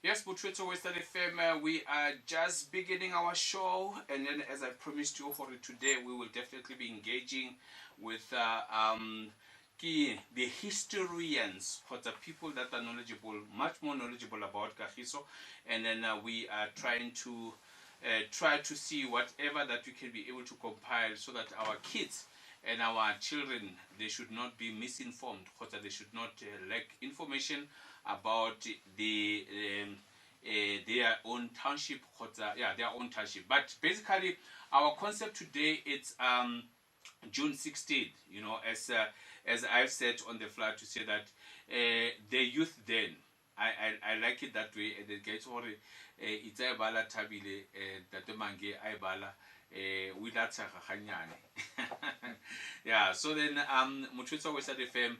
Yes, Butwetso Westside FM, we are just beginning our show, and then as I promised you for today, we will definitely be engaging with the historians, or the people that are knowledgeable, much more knowledgeable about Kagiso, and then we are try to see whatever that we can be able to compile so that our kids and our children, they should not be misinformed, or they should not lack information about their own township, their own township. But basically, our concept today it's June 16th. As I've said on the fly to say that the youth then. I like it that way. The guys or it's a bala Thabile that the Mangi I bala with that Sakanyane. Yeah, so then Mutwitsa Westside FM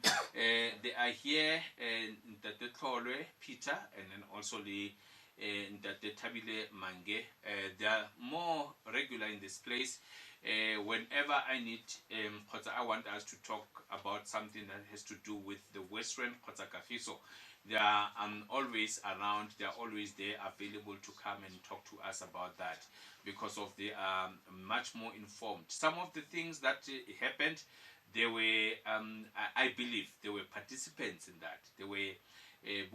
they are here that the Tlholoe Peter and then also the Thabile Mange. They are more regular in this place. Whenever I need, I want us to talk about something that has to do with the Western Kagiso. They are always around, they are always there available to come and talk to us about that because of they are much more informed. Some of the things that happened, they were, I believe, they were participants in that. They were, I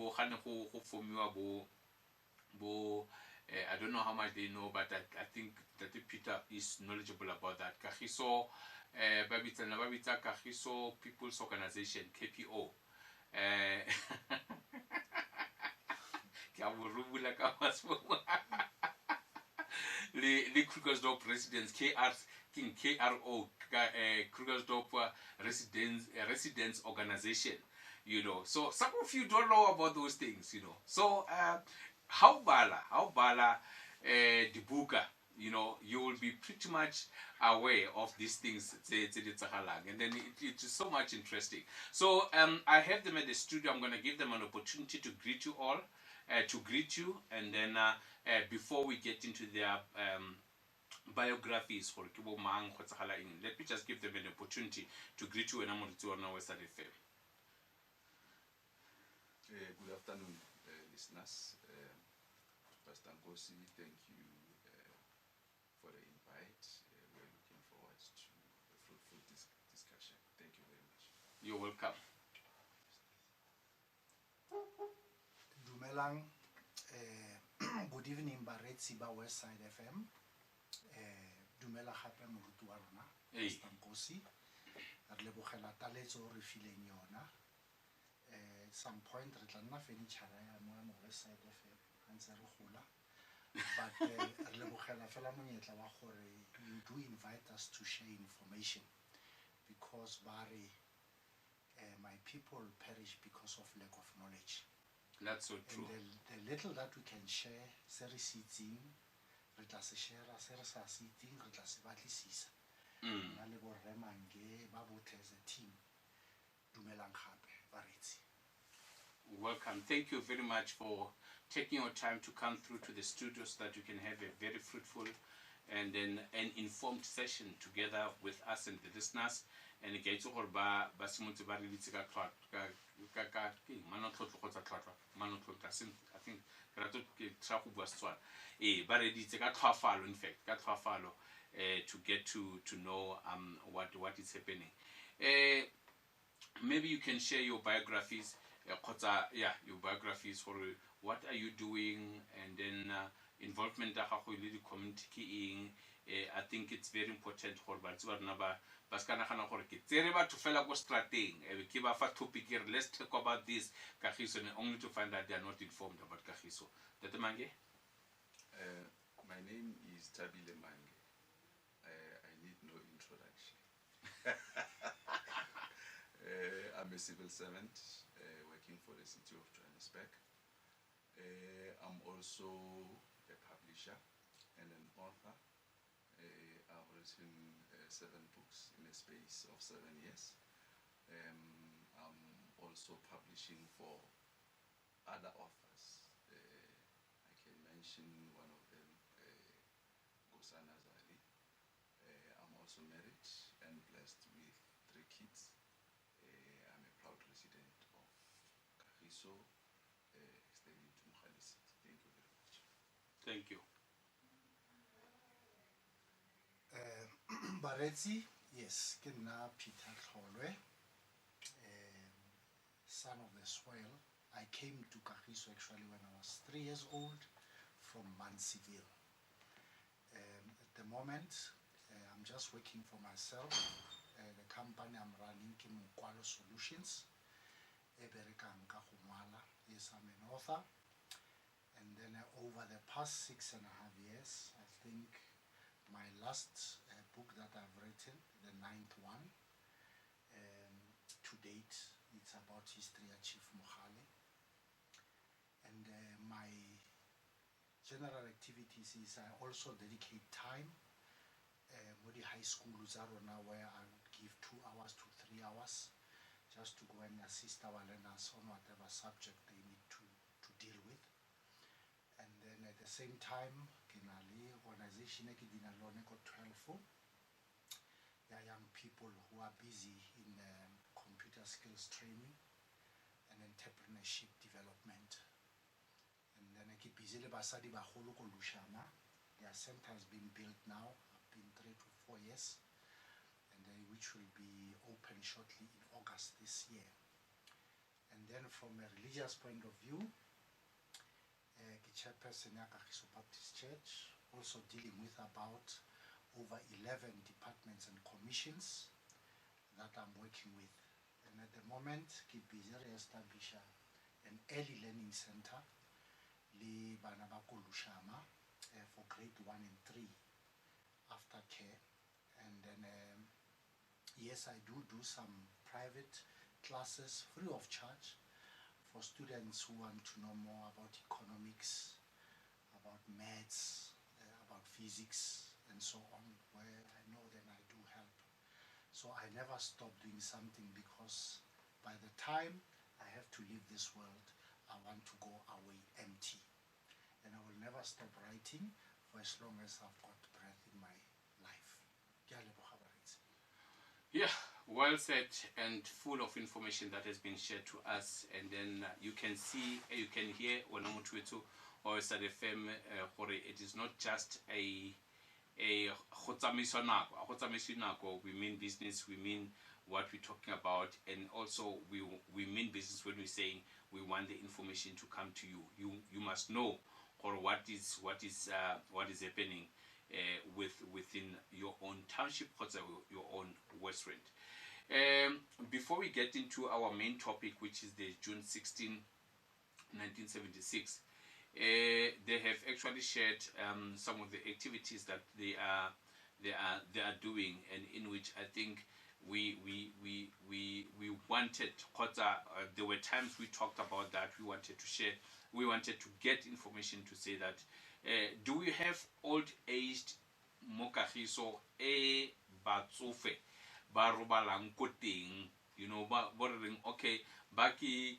don't know how much they know, but I think that Peter is knowledgeable about that. Kagiso, Babita Kagiso People's Organization, KPO. Ke a bo rubula ka matsogo. Le Krugersdorp residents KRO Krugersdorp residents organization, so some of you don't know about those things, so how bala the buka, you will be pretty much aware of these things, and then it is so much interesting. So I have them at the studio. I'm going to give them an opportunity to greet you all, and then before we get into their biographies for Kibo Mang, let me just give them an opportunity to greet you, and I'm going to on our Westside FM. Good afternoon, listeners. Pastor Ngosi, thank you for the invite. We're looking forward to a fruitful discussion. Thank you very much. You're welcome. Dumelang, good evening, Baretsi ba Westside FM. Dumela gape moruti wa rona, Pastor Ngosi. Re lebogela taletso re fileng yona. Some point re tla nna fenitšhara ya mo Westside FM hantse re gola. But re lebogela fela monyetla wa gore you do invite us to share information because my people perish because of lack of knowledge. That's so true. And the little that we can share, se re se itseng, re tla se share, se re sa se itseng, re tla se batlisisa. Nna le borre Mangi ba botlhe as a team. Dumelang gape, Baretsi. Welcome. Thank you very much for taking your time to come through to the studio so that you can have a very fruitful and then an informed session together with us and the listeners. And ke itse gore ba simotse ba re ditse ka I think ke rata ke tla go bua Setswana. Ba re ditse ka tlhoafalo, in fact ka tlhoafalo to get to know what is happening. Maybe you can share your biographies. Your biographies for what are you doing, and then involvement of the community. I think it's very important for let's talk about this Kagiso, and only to find that they are not informed about Kagiso. My name is Thabile Mangi. I need no introduction. I'm a civil servant working for the city of Johannesburg. I'm also a publisher and an author. I've written 7 books in a space of 7 years. I'm also publishing for other authors. I can mention one of them, Gosana Zali. I'm also married and blessed with 3 kids. I'm a proud resident of Kagiso, extending to Mohali City. Thank you. Baretsi, yes, ke nna Peter Tlholoe, son of the soil. I came to Kagiso actually when I was 3 years old from Mangi. At the moment, I'm just working for myself. The company I'm running is Mukwalo Solutions. Yes, I'm an author. And then over the past 6.5 years, I think my last book that I've written, the 9th one, to date, it's about history of Chief Mohale. And my general activities is I also dedicate time with the high school where I would give 2 hours to 3 hours just to go and assist our learners on whatever subject they need to deal with. And then at the same time, the organization got 12 young people who are busy in computer skills training and entrepreneurship development. And then busy le basadi bagolo ko Lushama. Their center has been built now, been 3 to 4 years, and which will be open shortly in August this year. And then from a religious point of view, chairperson ya Kagiso Baptist Church, also dealing with about over 11 departments and commissions that I'm working with. And at the moment, I'm busy establishing an early learning center le bana ba ko Lushama for grade 1 and 3 aftercare. And then yes, I do some private classes free of charge for students who want to know more about economics, about maths, about physics, and so on, where I know then I do help. So I never stop doing something, because by the time I have to leave this world, I want to go away empty. And I will never stop writing for as long as I've got breath in my life. Yeah, well said and full of information that has been shared to us. And then you can see, you can hear when I'm to or Westside FM, it is not just a we mean business, we mean what we're talking about, and also we mean business when we're saying we want the information to come to you. You must know or what is happening within your own township or your own Westland. Before we get into our main topic, which is the June 16, 1976, they have actually shared some of the activities that they are doing, and in which I think we wanted. There were times we talked about that. We wanted to share. We wanted to get information to say that. Do we have old-aged mo Kagiso batsofe ba robalang ko teng, you know, ba reng okay ba ke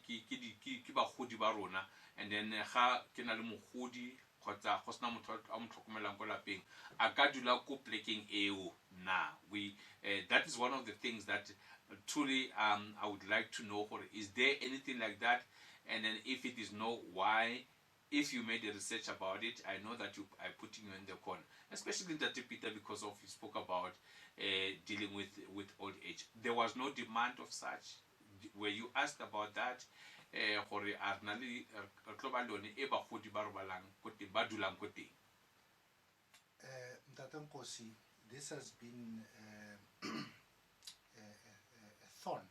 bagodi ba rona, and then ga ke na le mogodi kgotsa go sena motho a mo tlhokomelang ko lapeng a ka dula ko plekeng eo na that is one of the things that truly I would like to know. Is there anything like that? And then if it is no, why? If you made a research about it, I know that I'm putting you in the corner, especially that Peter, because of you spoke about dealing with old age. There was no demand of such. Were you asked about that? This has been a thorn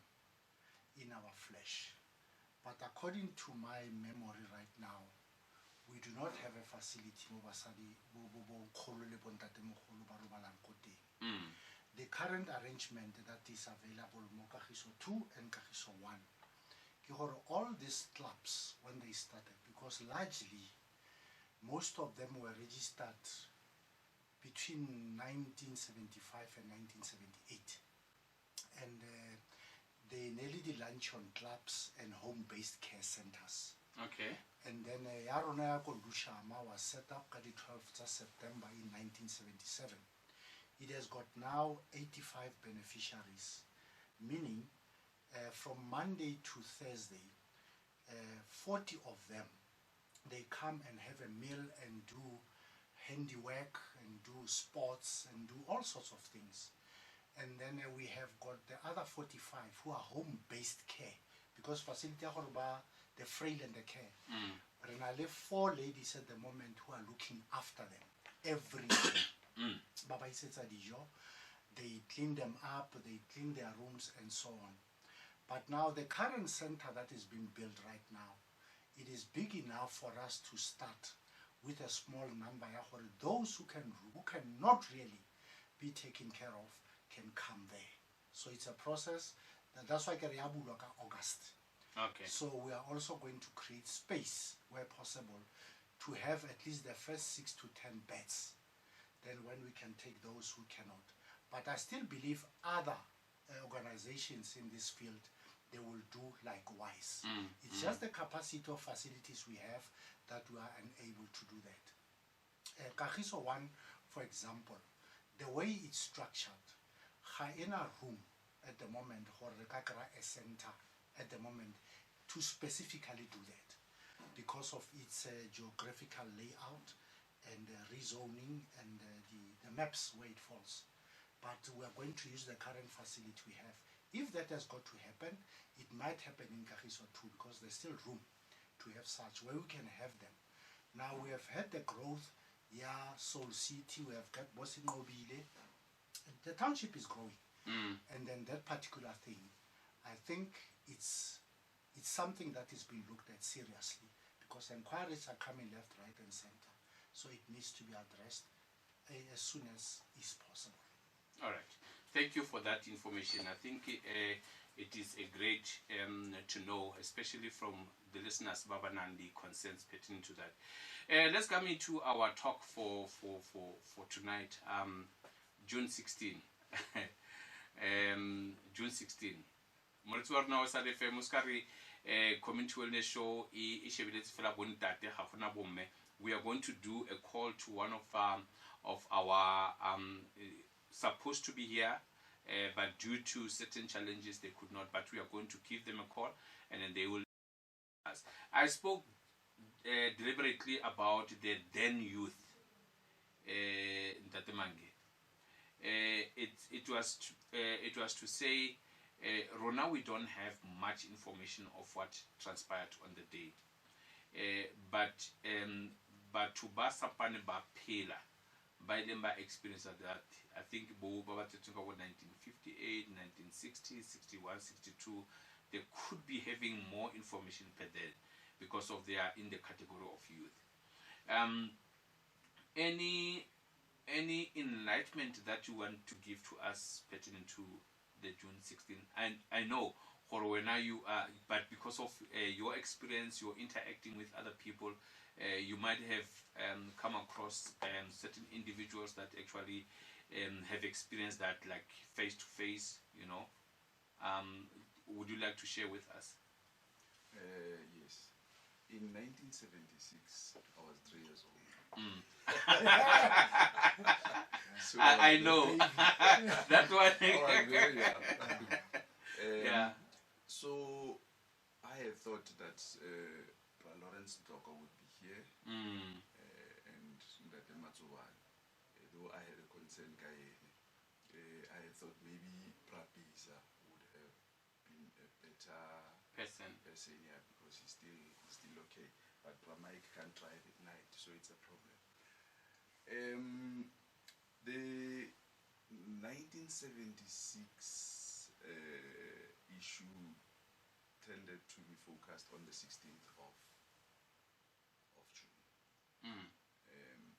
in our flesh, but according to my memory right now, we do not have a facility. The current arrangement that is available in Kagiso 2 and Kagiso 1, all these clubs, when they started, because largely most of them were registered between 1975 and 1978, and they nearly lunch on clubs and home-based care centers. Okay. And then Yarona Lushama was set up on the 12th of September in 1977. It has got now 85 beneficiaries, meaning from Monday to Thursday, 40 of them, they come and have a meal and do handiwork and do sports and do all sorts of things. And then we have got the other 45 who are home-based care, because facility the frail and the care. But then I have 4 ladies at the moment who are looking after them every day. Baba isetsa dijo, they clean them up, they clean their rooms and so on. But now the current center that is being built right now, it is big enough for us to start with a small number. Those who cannot really be taken care of can come there. So it's a process. That's why I August. Okay. So we are also going to create space where possible to have at least the first 6 to 10 beds. Then when we can take those who cannot. But I still believe other organizations in this field, they will do likewise. It's just the capacity of facilities we have that we are unable to do that. Kagiso 1, for example, the way it's structured, in a room at the moment, or a center at the moment, to specifically do that because of its geographical layout and rezoning and the maps where it falls. But we are going to use the current facility we have. If that has got to happen, it might happen in Kagiso too, because there's still room to have such where we can have them. Now we have had the growth, Soul City, we have got Bosinobile. The township is growing. And then that particular thing, I think it's something that is being looked at seriously, because inquiries are coming left, right, and center. So it needs to be addressed as soon as is possible. All right. Thank you for that information. I think it is a great to know, especially from the listeners, Baba Nandi, concerns pertaining to that. Let's come into our talk for tonight, June 16. June 16. Moritz wa rona wa sa FM muskari community wellness show e shebeletse fela bontate ga gona bomme. We are going to do a call to one of our supposed to be here, but due to certain challenges they could not, but we are going to give them a call and then they will. I spoke deliberately about the then youth that the Mangi. It was to say Rona, we don't have much information of what transpired on the day, but to Basapane Bapela by them by experience of that, I think about 1958, 1960, 61, 62, they could be having more information per day because of they are in the category of youth. Any enlightenment that you want to give to us pertaining to the June 16? And I know Horowena you are, but because of your experience, you're interacting with other people, you might have come across certain individuals that actually have experienced that, like face to face. You know, would you like to share with us? Yes. In 1976, I was 3 years old. So I know. That one. Yeah. So I had thought that Lawrence Doko would be here, and that Matsuwan, though I had a concern, I had thought maybe Prapisa would have been a better person, yeah, because he's still okay. But Mike can't drive at night, so it's a problem. The 1976 issue tended to be focused on the 16th of June.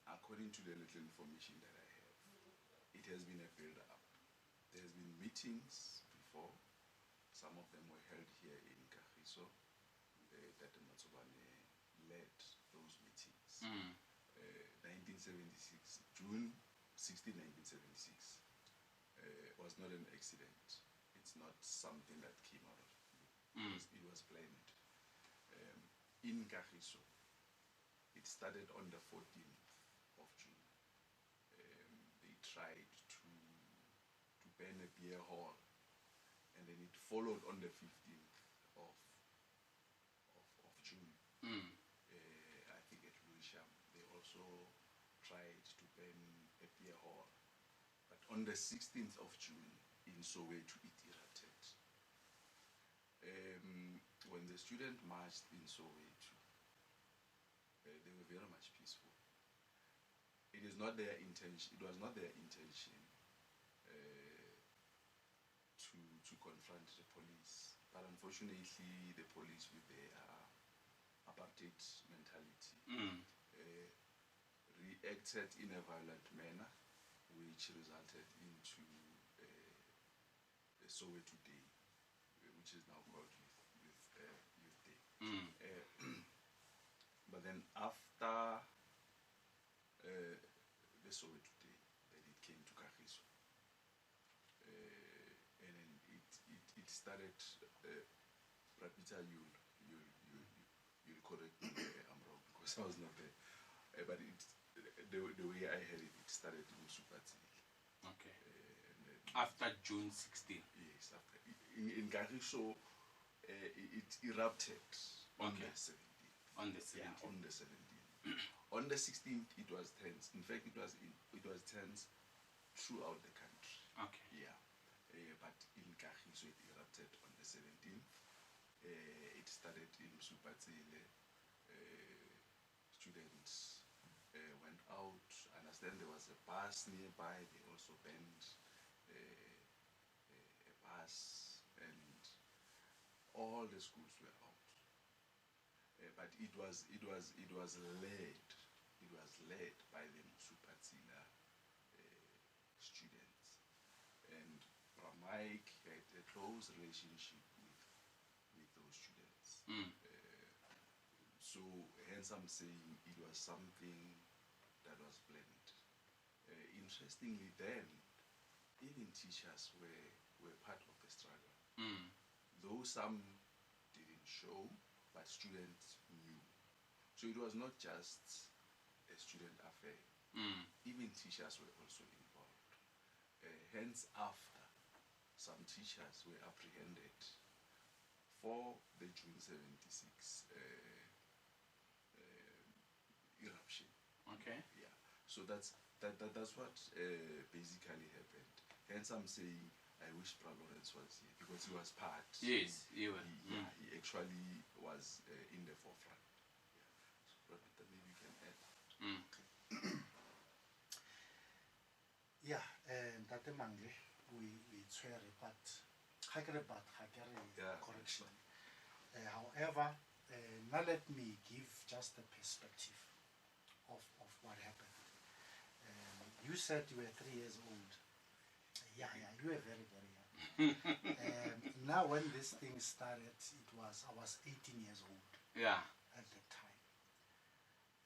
According to the little information that I have, it has been a build-up. There has been meetings before. Some of them were held here in Kagiso. That Matsobane led those meetings. 1976, June 16, 1976, was not an accident. It's not something that came out of it was planned. In Kagiso, it started on the 14th of June. They tried to ban a beer hall, and then it followed on the 15th of June. I think at also tried to burn a beer hall. But on the 16th of June in Soweto, it erupted. When the student marched in Soweto, they were very much peaceful. It is not their intention. It was not their intention to confront the police, but unfortunately, the police, with their apartheid mentality, reacted in a violent manner, which resulted into a Soweto Day, which is now called Youth Day. But then after the Soweto Day, then it came to Kagiso. And then it started, Rapita, you'll correct me if I'm wrong, because I was not there. But the way I heard it, it started in Supatile. Okay. After June 16. Yes, after. In Kagiso, it erupted on the 17th. On the 17th. Yeah, on the 17th. On the 16th, it was tense. In fact, it was tense throughout the country. Okay. Yeah. But in Kagiso, it erupted on the 17th. It started in Supatile. Students went out. I understand there was a bus nearby. They also burned a bus, and all the schools were out. But it was led by the Supatila students, and Mike had a close relationship with those students. So hence I'm saying it was something that was blended. Interestingly, then even teachers were part of the struggle. Though some didn't show, but students knew. So it was not just a student affair. Even teachers were also involved. Hence, after, some teachers were apprehended for the June 76 eruption. Okay. Yeah. So that's what basically happened. Hence, I'm saying I wish Lawrence was here, because he was part. Yes, he was. Yeah, he actually was in the forefront. Yeah. So, maybe you can add. Yeah, Tate Mangi, we swear, but Yeah. correction. However, now let me give just a perspective of what happened. You said you were 3 years old. Yeah, you were very, very young. Now, when this thing started, I was 18 years old. Yeah. At the time,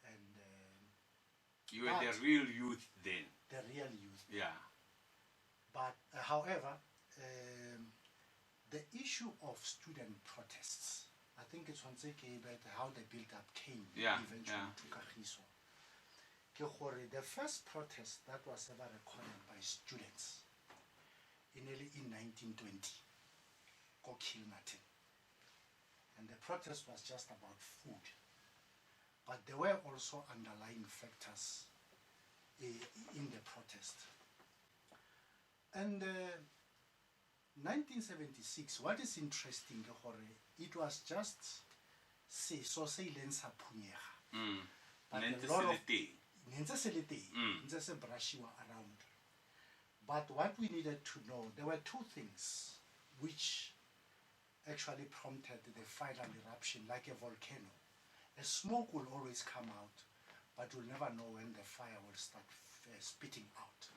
and you were the real youth then. The real youth. Yeah. But however, the issue of student protests, I think it's on how the build-up came eventually to Kagiso. The first protest that was ever recorded by students in 1920, called Kilmartin. And the protest was just about food. But there were also underlying factors in the protest. And 1976, what is interesting, it was just so say lensa punyega. But a lot of around. But what we needed to know, there were two things which actually prompted the final eruption, like a volcano. A smoke will always come out, but you'll never know when the fire will start spitting out.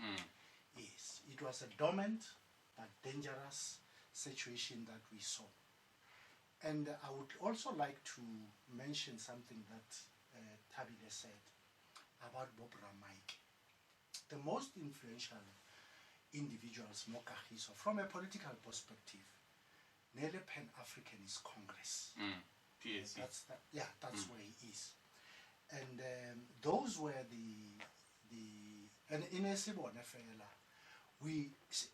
Yes, it was a dormant but dangerous situation that we saw. And I would also like to mention something that Thabile said about Bob Mike. The most influential individuals, Kagiso, from a political perspective, nearly Pan-Africanist Congress. PSC. That's where he is. And those were and in Esibonefela,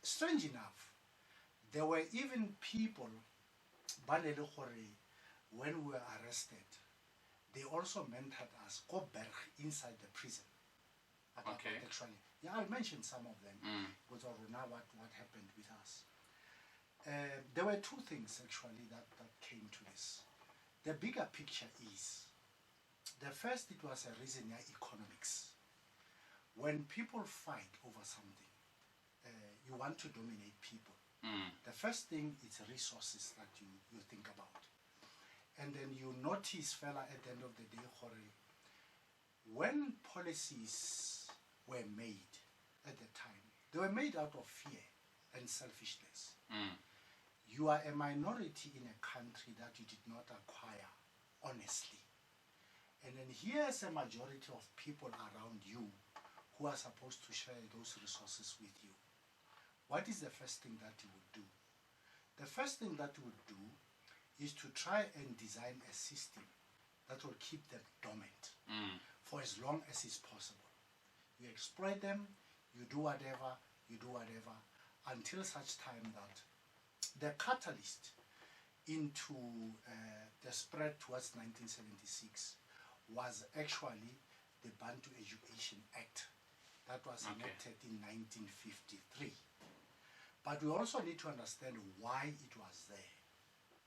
strange enough, there were even people, when we were arrested, they also mentored us, go Berg, inside the prison. Okay. Actually, yeah, I'll mention some of them. But now what happened with us? There were two things actually that came to this. The bigger picture is, the first, it was a reason, economics. When people fight over something, you want to dominate people. The first thing is resources that you think about. And then you notice, fella, at the end of the day, when policies were made at the time, they were made out of fear and selfishness. You are a minority in a country that you did not acquire honestly. And then here's a majority of people around you who are supposed to share those resources with you. What is the first thing that you would do? The first thing that you would do is to try and design a system that will keep them dormant for as long as is possible. You exploit them, you do whatever, until such time that the catalyst into the spread towards 1976 was actually the Bantu Education Act that was enacted in 1953. But we also need to understand why it was there.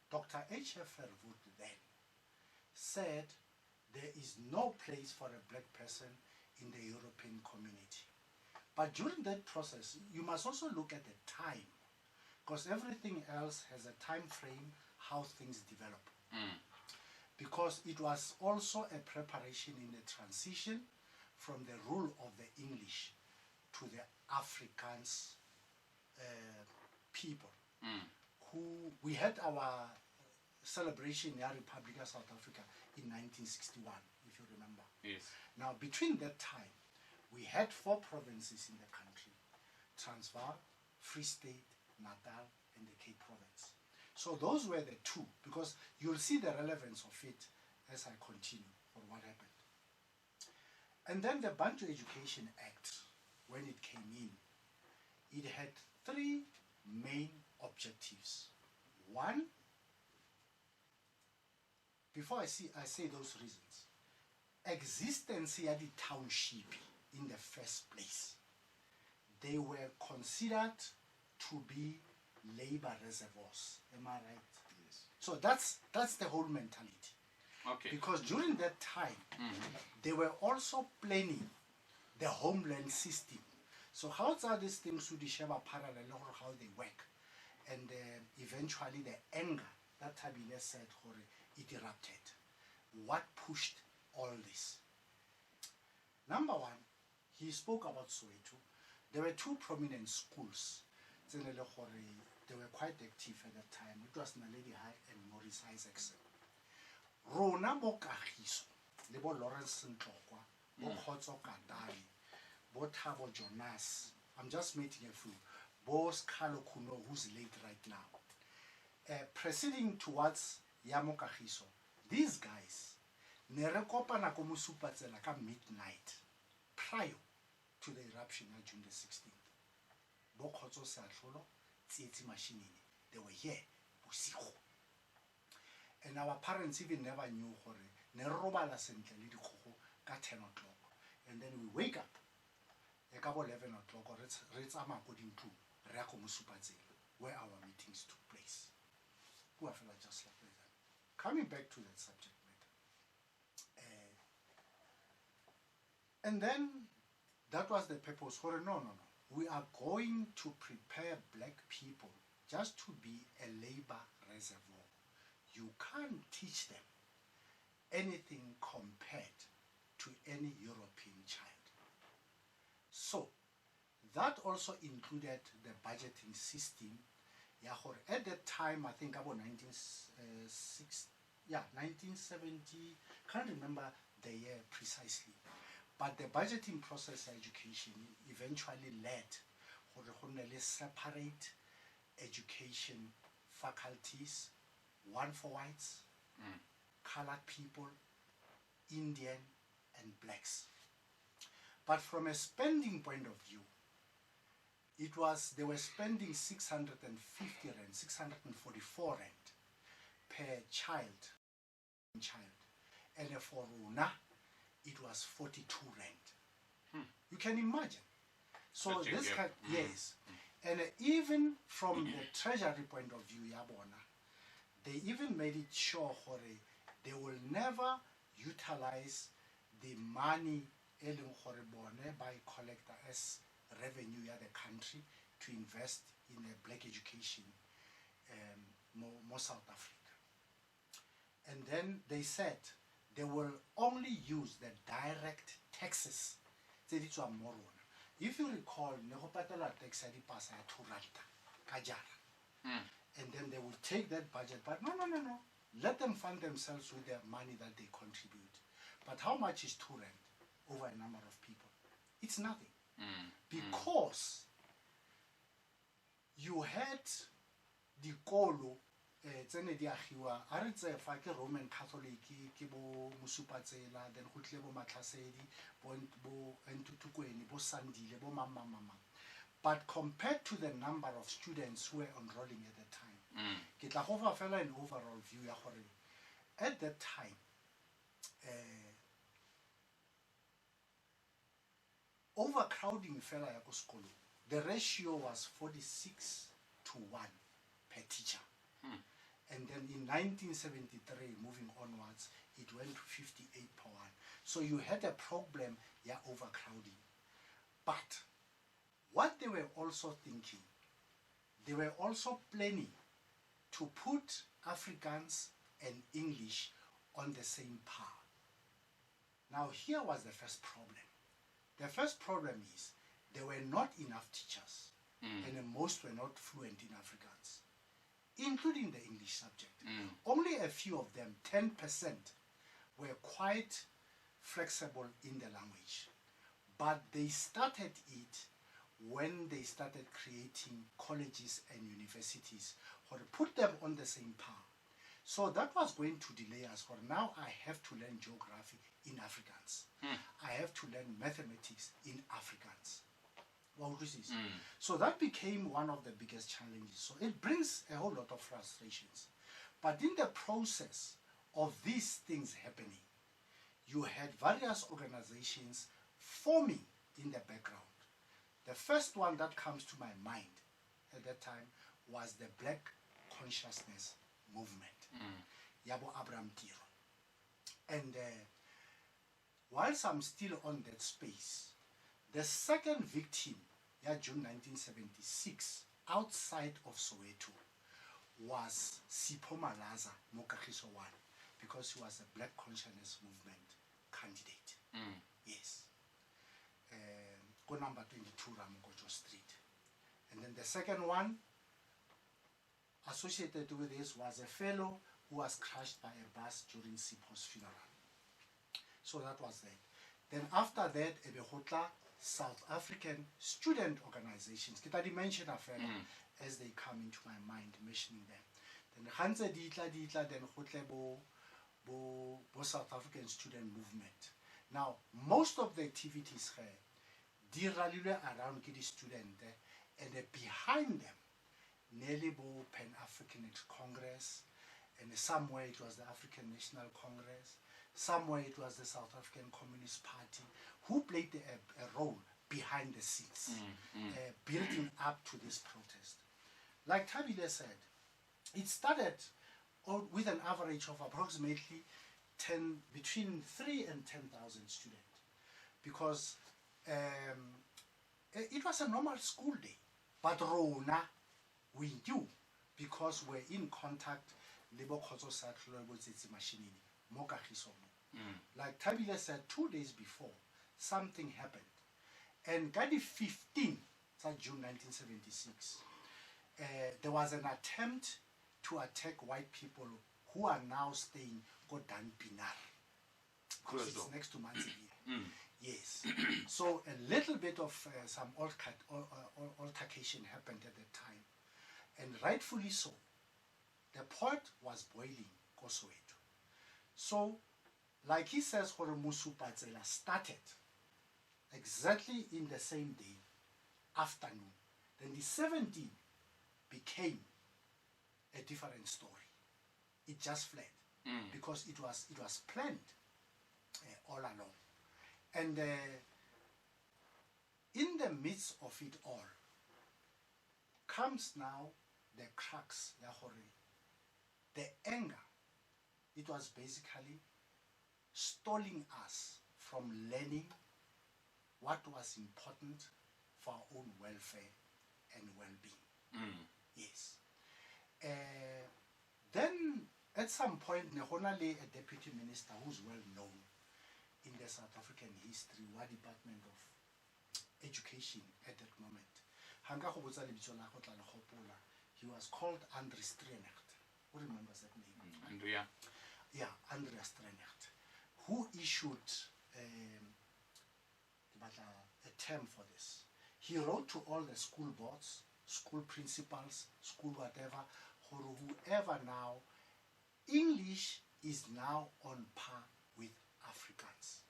Dr. H.F. Verwoerd then said there is no place for a black person in the European community. But during that process, you must also look at the time, because everything else has a time frame how things develop. Because it was also a preparation in the transition from the rule of the English to the Afrikaans people, who we had our celebration in the Republic of South Africa in 1961, if you remember. Yes. Now, between that time, we had 4 provinces in the country: Transvaal, Free State, Natal, and the Cape Province. So those were the 2, because you'll see the relevance of it as I continue for what happened. And then the Bantu Education Act, when it came in, it had 3 main objectives. One, before I say those reasons, existence of the township in the first place, they were considered to be labor reservoirs. Am I right? Yes. So that's the whole mentality. Okay. Because during that time, they were also planning the homeland system. So how are these things to share parallel or how they work? And eventually the anger that Thabile said, it erupted. What pushed all this? Number 1, he spoke about Soweto. There were 2 prominent schools. They were quite active at that time. It was Naledi High and Maurice Isaacson. Rona mo Kagiso, le bo Lawrence Ntlokwa, bo Khotso Katari, bo Thabo Jonas. I'm just making a few. Bo Skalo Kuno, who's late right now. Proceeding towards Yamo Kagiso, these guys, nerekopa na komusupatsela ka midnight prior to the eruption on June the 16th. Bo Khotso sa Tlholoe, Tsietsi Mashinini, they were here, bosigo. And our parents even never knew ne robala sentle le dikgogo ka 10 o'clock. And then we wake up at 11 o'clock, re tsamaya ko dintlo re ya go mosupatsela where our meetings took place. Who I feel like just like that. Coming back to that subject matter. And then that was the purpose. No. We are going to prepare black people just to be a labor reservoir. You can't teach them anything compared to any European child. So that also included the budgeting system. At that time, I think about 1970, can't remember the year precisely. But the budgeting process education eventually led to separate education faculties, one for whites, colored people, Indian, and blacks. But from a spending point of view, they were spending 650 rand, 644 rand per child. And for Rona, it was 42 rand. You can imagine. So Such a this gap. kind, yes. And even from the treasury point of view, yabona, they even made it sure they will never utilize the money by collector as revenue at the country to invest in a black education more South Africa. And then they said they will only use the direct taxes. If you recall, Nehopatala tax pasa 2 rand kajara. And then they will take that budget, but no. Let them fund themselves with the money that they contribute. But how much is 2 rand over a number of people? It's nothing. Because you had the kolo tsene di agiwa a re tse fa ke Roman Catholic ke bo Musupatsela, then go tle bo Matlhasedi bo Ntutukweni bo Sandile bo mama. But compared to the number of students who were enrolling at the time, ke tla go fa fela an overall view ya gore at that time overcrowding fela ya ko sekolo, the ratio was 46 to 1 per teacher. And then in 1973, moving onwards, it went to 58 per 1. So you had a problem, overcrowding. But what they were also thinking, they were also planning to put Afrikaans and English on the same par. Now here was the first problem. The first problem is there were not enough teachers, and most were not fluent in Afrikaans, including the English subject. Only a few of them, 10%, were quite flexible in the language. But they started it when they started creating colleges and universities, or put them on the same par. So that was going to delay us, for now I have to learn geography in Afrikaans. I have to learn mathematics in Afrikaans. So that became one of the biggest challenges. So it brings a whole lot of frustrations. But in the process of these things happening, you had various organizations forming in the background. The first one that comes to my mind at that time was the Black Consciousness Movement, Yabo Abraham Tiro. And whilst I'm still on that space, the second victim, June 1976, outside of Soweto, was Sipho Malaza Mokagiso I, because he was a Black Consciousness Movement candidate. Yes. Go number 22 Ramogojo Street. And then the second one associated with this was a fellow who was crushed by a bus during Sipho's funeral. So that was that. Then after that, Ebehotla South African student organizations. Kita di mention a fellow as they come into my mind, mentioning them. Then Hanse Ditla, then Hotle bo South African student movement. Now, most of the activities here, di ralile around the student, and behind them, nearly bo Pan-Africanist Congress, and somewhere it was the African National Congress, somewhere it was the South African Communist Party, who played a role behind the scenes, building up to this protest. Like Thabile said, it started with an average of approximately between 3 and 10,000 students, because it was a normal school day. But Rona, we knew, because we're in contact with the machine. Like Thabile said, 2 days before, something happened. And Gadi 15, June 1976, there was an attempt to attack white people who are now staying Godan Pinar. Because it's next to Mangi. Yes. So a little bit of some altercation happened at the time. And rightfully so. The pot was boiling, Kosoweto. So, like he says, Horomusu Patsela started exactly in the same day, afternoon. Then the 17th became a different story. It just fled because it was planned all along. And in the midst of it all comes now the crux, the anger. It was basically stalling us from learning what was important for our own welfare and well-being. Yes. Then at some point, Nehonale, a deputy minister who's well known in the South African history, War Department of Education at that moment. He was called Andre Strenecht. Who remembers that name? Andrea. Yeah, Andre Strenecht, who issued a term for this. He wrote to all the school boards, school principals, school whatever, whoever now, English is now on par with Afrikaans.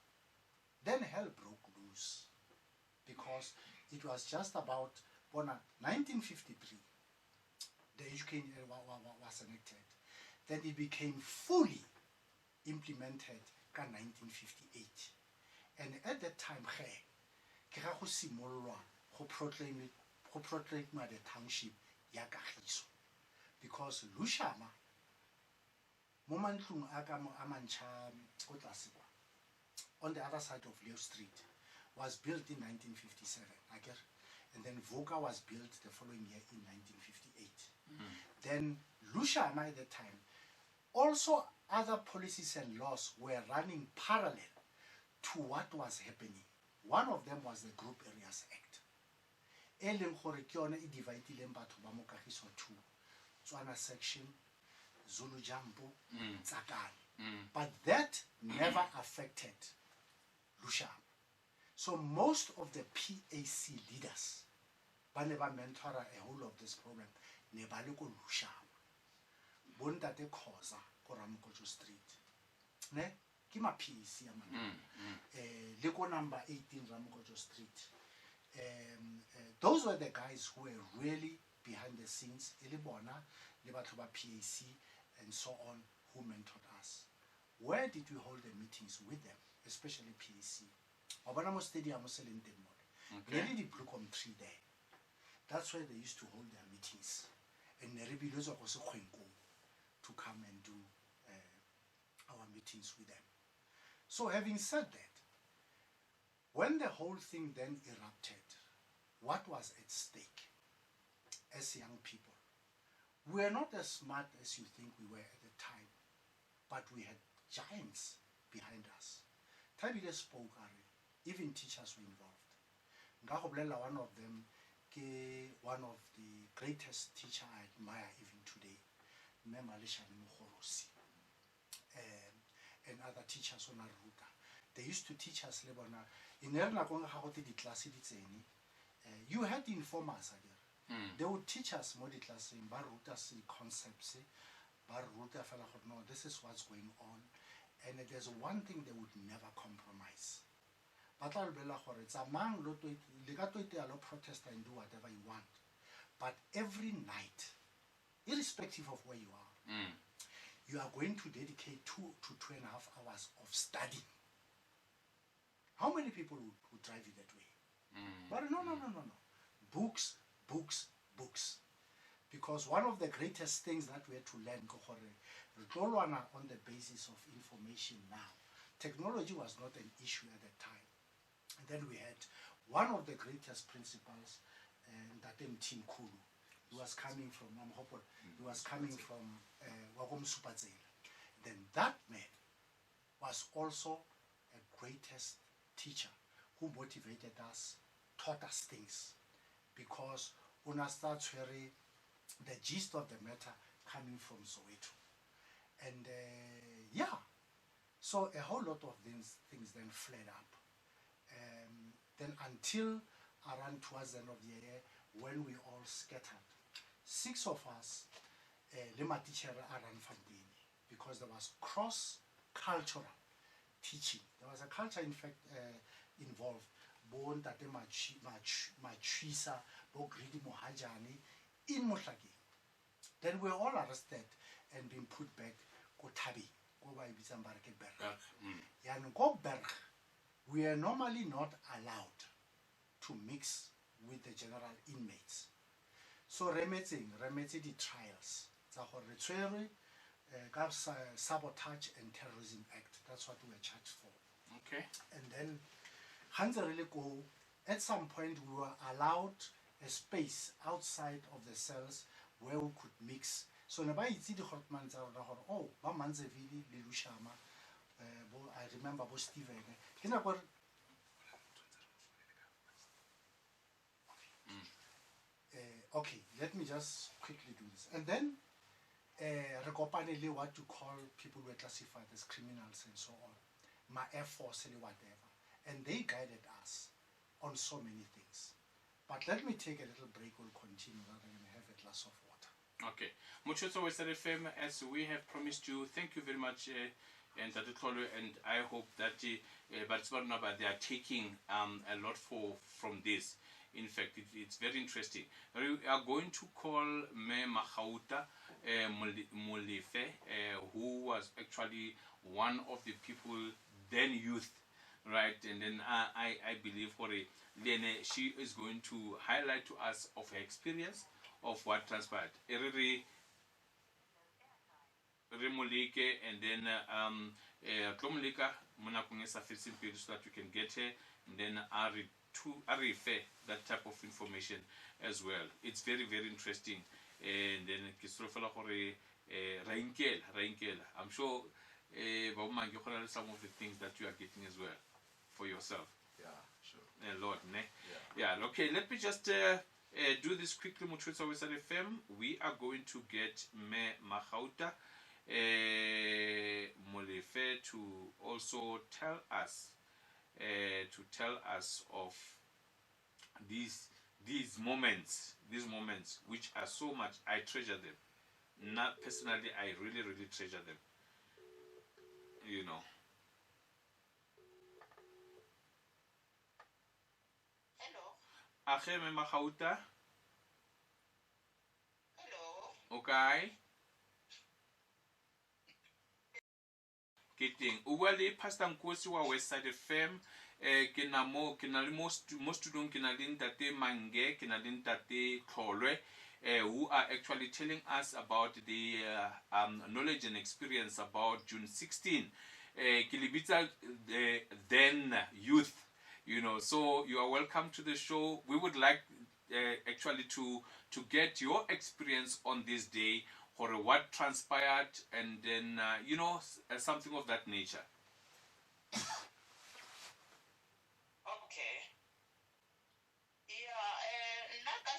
Then hell broke loose because it was just about 1953, the education was enacted. Then it became fully implemented in 1958. And at that time, go proclaim the township ya Kagiso. Because Lushama, Momantlung on the other side of Leo Street, was built in 1957, and then Voka was built the following year in 1958. Then Lushama at the time, also other policies and laws were running parallel to what was happening. One of them was the Group Areas Act. It divided two. Tswana section, Zulu Jambo, Tsakani. But that never affected Lushama. So most of the PAC leaders, Baneba mentora a whole of this problem, Nebaliko Lushama. Bontate Koza, Koramukojo Street. Ne? Kima PAC, Liko number 18, Ramukojo Street. Those were the guys who were really behind the scenes, Elibona, Lebatoba PAC, and so on, who mentored us. Where did we hold the meetings with them, especially PAC? Obanamo Stadium was selling them more. Really, the Bluecom tree there. That's where they used to hold their meetings. And Neribilos are also to come and do our meetings with them. So, having said that, when the whole thing then erupted, what was at stake as young people? We were not as smart as you think we were at the time, but we had giants behind us. Thabile spoke, even teachers were involved. One of them, one of the greatest teachers I admire even today, and other teachers on Aruta. They used to teach us in you had informers again. They would teach us more the class in Barutas concepts, Baruta no, this is what's going on. And there's one thing they would never compromise. But I'll be like, it's among Legato protest and do whatever you want. But every night, irrespective of where you are, you are going to dedicate 2 to 2.5 hours of studying. How many people would drive you that way? But no. Books. Because one of the greatest things that we had to learn, on the basis of information now, technology was not an issue at that time. And then we had one of the greatest principals, that Tim Kulu. He was coming from Wagom Supatzela. Then that man was also a greatest teacher who motivated us, taught us things, because una starts hearing the gist of the matter coming from Soweto. And so a whole lot of things then flared up. Then until around towards the end of the year, when we all scattered, 6 of us, Lema teacher around Fandini, because there was cross-cultural teaching. There was a culture, in fact, involved. Bon tate machisa, bo gridi mohajani, in Motlaki. Then we were all arrested and being put back to Thabile. Go by Bizambarke Berg. Yan go Berg. we are normally not allowed to mix with the general inmates. So remetse the trials. Sabotage and Terrorism Act. That's what we were charged for. Okay. And then at some point we were allowed a space outside of the cells where we could mix. So oh, ba Manzevili, Lilushama, I remember Steven. Okay, let me just quickly do this. And then what you call people who are classified as criminals and so on, my Air Force and whatever. And they guided us on so many things. But let me take a little break, we'll continue rather than have a glass of water. Okay. Muchotso Westside FM, as we have promised you, thank you very much, and Tlholoe, and I hope that they are taking a lot from this. In fact, it's very interesting. We are going to call Me Mahauta Molefe, who was actually one of the people, then youth, right? And then I believe she is going to highlight to us of her experience of what transpired. Remolike, and then Tlhomoleka Monakung so that you can get her, and then I refer that type of information as well. It's very, very interesting. And then Rainkel, I'm sure Mangi some of the things that you are getting as well for yourself. Yeah, sure. Lord, ne? Yeah. Yeah, okay, let me just do this quickly. Mutuetsa Westside FM. We are going to get Me Mahauta Molefe to also tell us of these moments which are so much. I treasure them. Not personally, I really, really treasure them. You know. Hello. Ache Me Mahauta. Hello. Okay. Getting Uwali Pastor Nkosi wa Westside FM. Ke na le mo student ke na le ntate Mangi, ke na le ntate Tlholoe, who are actually telling us about the knowledge and experience about June 16. Kilibita then youth, you know. So you are welcome to the show. We would like actually to get your experience on this day, or what transpired, and then something of that nature.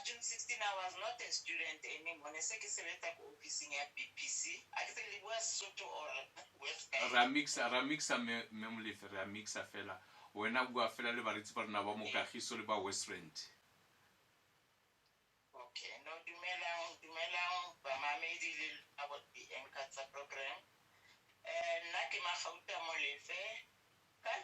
June 16, I was not a student anymore. I said, officing at BPC. Actually, was Soto or Westside. Ramixa memuli Ramixa fella. When I go a fella liberty for Navamuka, he saw about West Rent. Okay, no, Dumelang, Bamamedi about the MCATSA program. Nakima Hauta Molefe.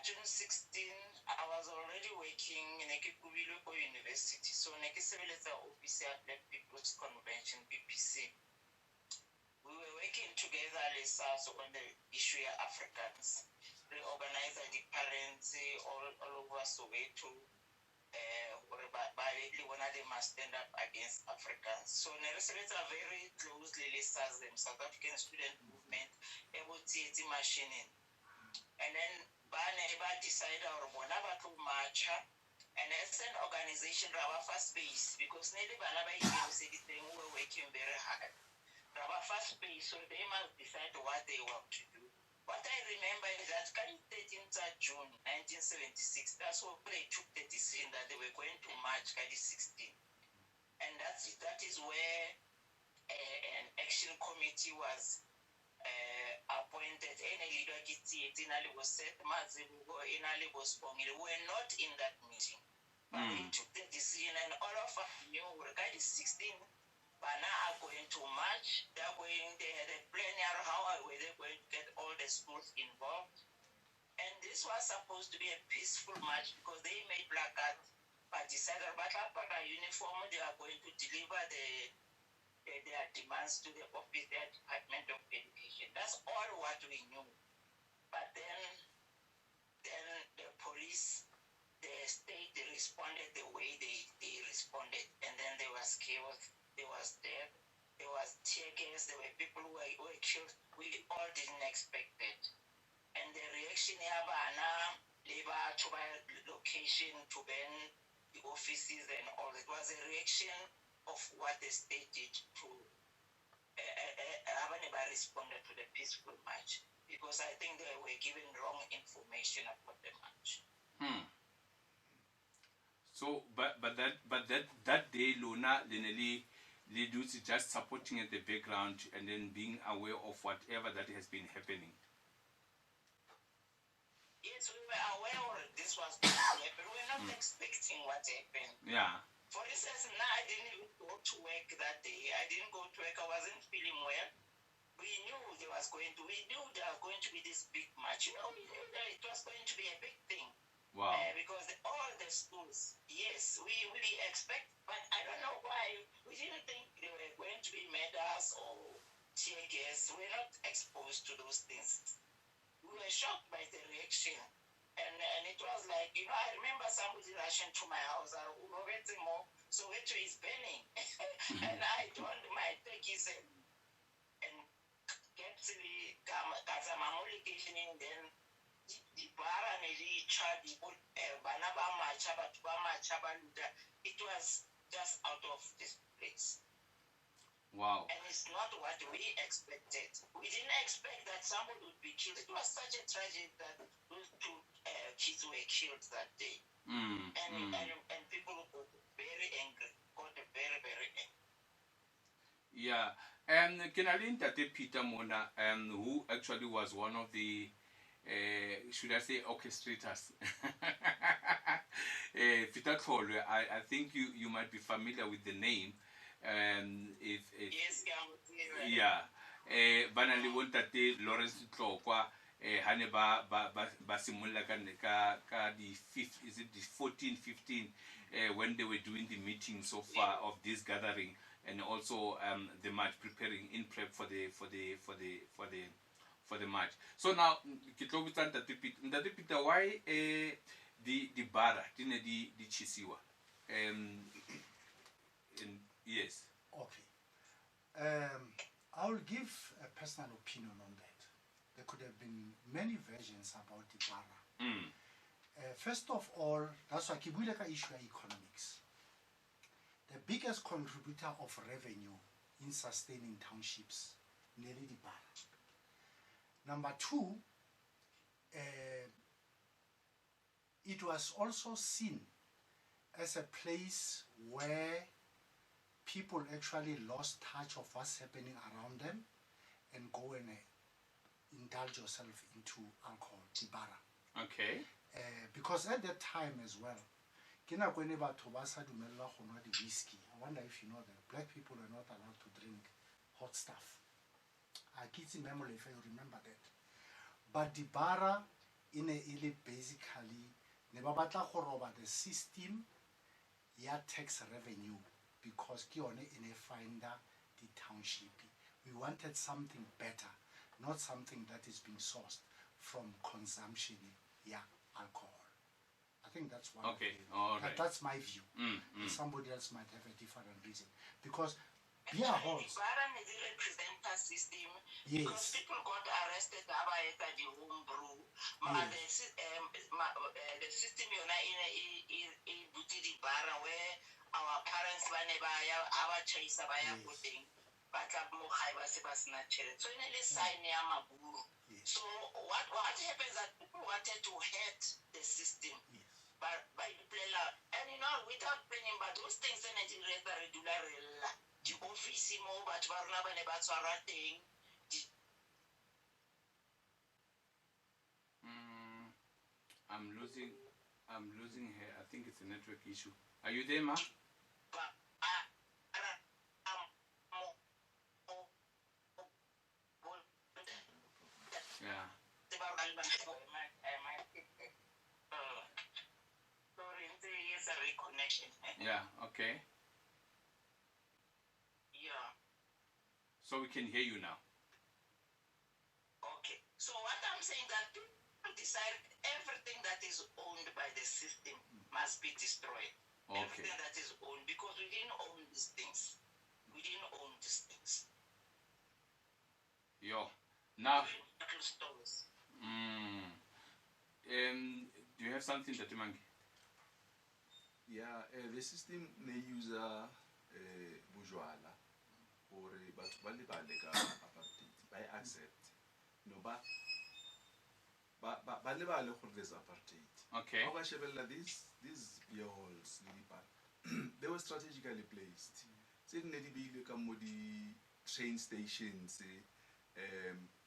June 16, I was already working in Thabile University, so Nekiseveleza officer at Black People's Convention, BPC. We were working together on the issue of Africans. We organized the parents all over Soweto. They must stand up against Africans. So Nekiseveleza very closely lists them South African student movement, able to machining. And then Baneba decided or Bonaba to march, and as an organization, Raba Fast Space, because Nede Banaba said they were working very hard. Raba Fast Space, so they must decide what they want to do. What I remember is that on 13th of June 1976, that's when they took the decision that they were going to march on the 16th. And that is where an action committee was appointed. Any leader was set, we were not in that meeting. But we took the decision, and all of us knew regarding 16, but now are going to march. They had a plan how were they going to get all the schools involved. And this was supposed to be a peaceful march because they made placards, but decided about uniform, they are going to deliver their demands to the office, their Department of Education. That's all what we knew. But then the police responded the way they responded. And then there was chaos, there was death, there was tear gas, there were people who were killed. We all didn't expect that. And the reaction yabana, labor to my location, to ban the offices and all, it was a reaction of what the state did to Abaneba responded to the peaceful march, because I think they were given wrong information about the march. So, but that day, Lona Leneli Lidus just supporting at the background and then being aware of whatever that has been happening. Yes, we were aware this was going to happen. We were not expecting what happened. Yeah. For instance, now I didn't even go to work that day. I didn't go to work. I wasn't feeling well. We knew there was going to be this big match. You know, we knew that it was going to be a big thing. Wow. Because all the schools, yes, we expect, but I don't know why we didn't think they were going to be medals or tear gas. We're not exposed to those things. We were shocked by the reaction. And it was like, you know, I remember somebody rushing to my house, so it is burning. And I joined my techies and kept the Kazamamolication, and then the bar and the child, it was just out of this place. Wow. And it's not what we expected. We didn't expect that somebody would be killed. It was such a tragedy that those two kids were killed that day. And people got very angry, very, very angry. Yeah. And Kenalin Tate Peter Mona, who actually was one of the, should I say, orchestrators. Peter Tlholoe, I think you might be familiar with the name. If yes, yeah, bana le bontate Lawrence Tlokwa hane ba simolla ka di 5 is it the 14 15 when they were doing the meeting so far of this gathering, and also the march, preparing in prep for the march. So now ke tlo botsa Ntate Peter, why the bara dine di chisiwa yes. Okay. I will give a personal opinion on that. There could have been many versions about the bara. First of all, that's why Kibuleka issue economics. The biggest contributor of revenue in sustaining townships, nearly the bara. Number two, it was also seen as a place where people actually lost touch of what's happening around them and go and indulge yourself into alcohol, the bara. Okay. Because at that time as well, whiskey. I wonder if you know that black people are not allowed to drink hot stuff. I can't remember if I remember that. But the bara in a basically the system, tax revenue, because Kione in a finder the township. We wanted something better, not something that is being sourced from consumption, alcohol. I think that's one. Okay, all right. That's my view. Somebody else might have a different reason. Because beer halls. The bara is the representer system. Yes. Because people got arrested about the home brew. Yes. The system in the bara where our parents were never our choice about putting, but so in the sign so what happens that people wanted to hate the system, but by and you know, without bringing but those things in the regular the office more but thing. I'm losing her. I think it's a network issue. Are you there, Ma? Yeah. Yeah, okay. Yeah. So we can hear you now. Okay. So what I'm saying that people decide everything that is owned by the system must be destroyed. Okay. Everything that is owned, because we didn't own these things. We didn't own these things. Yo. Now, Even stores. do you have something that Mangi? Yeah, the system they use bujwala or batho ba lebale ka apartheid ba accept no ba lebale gore there's apartheid. Okay. How ba shebella these beer halls they were strategically placed. Se ne di beile ka mo di train stations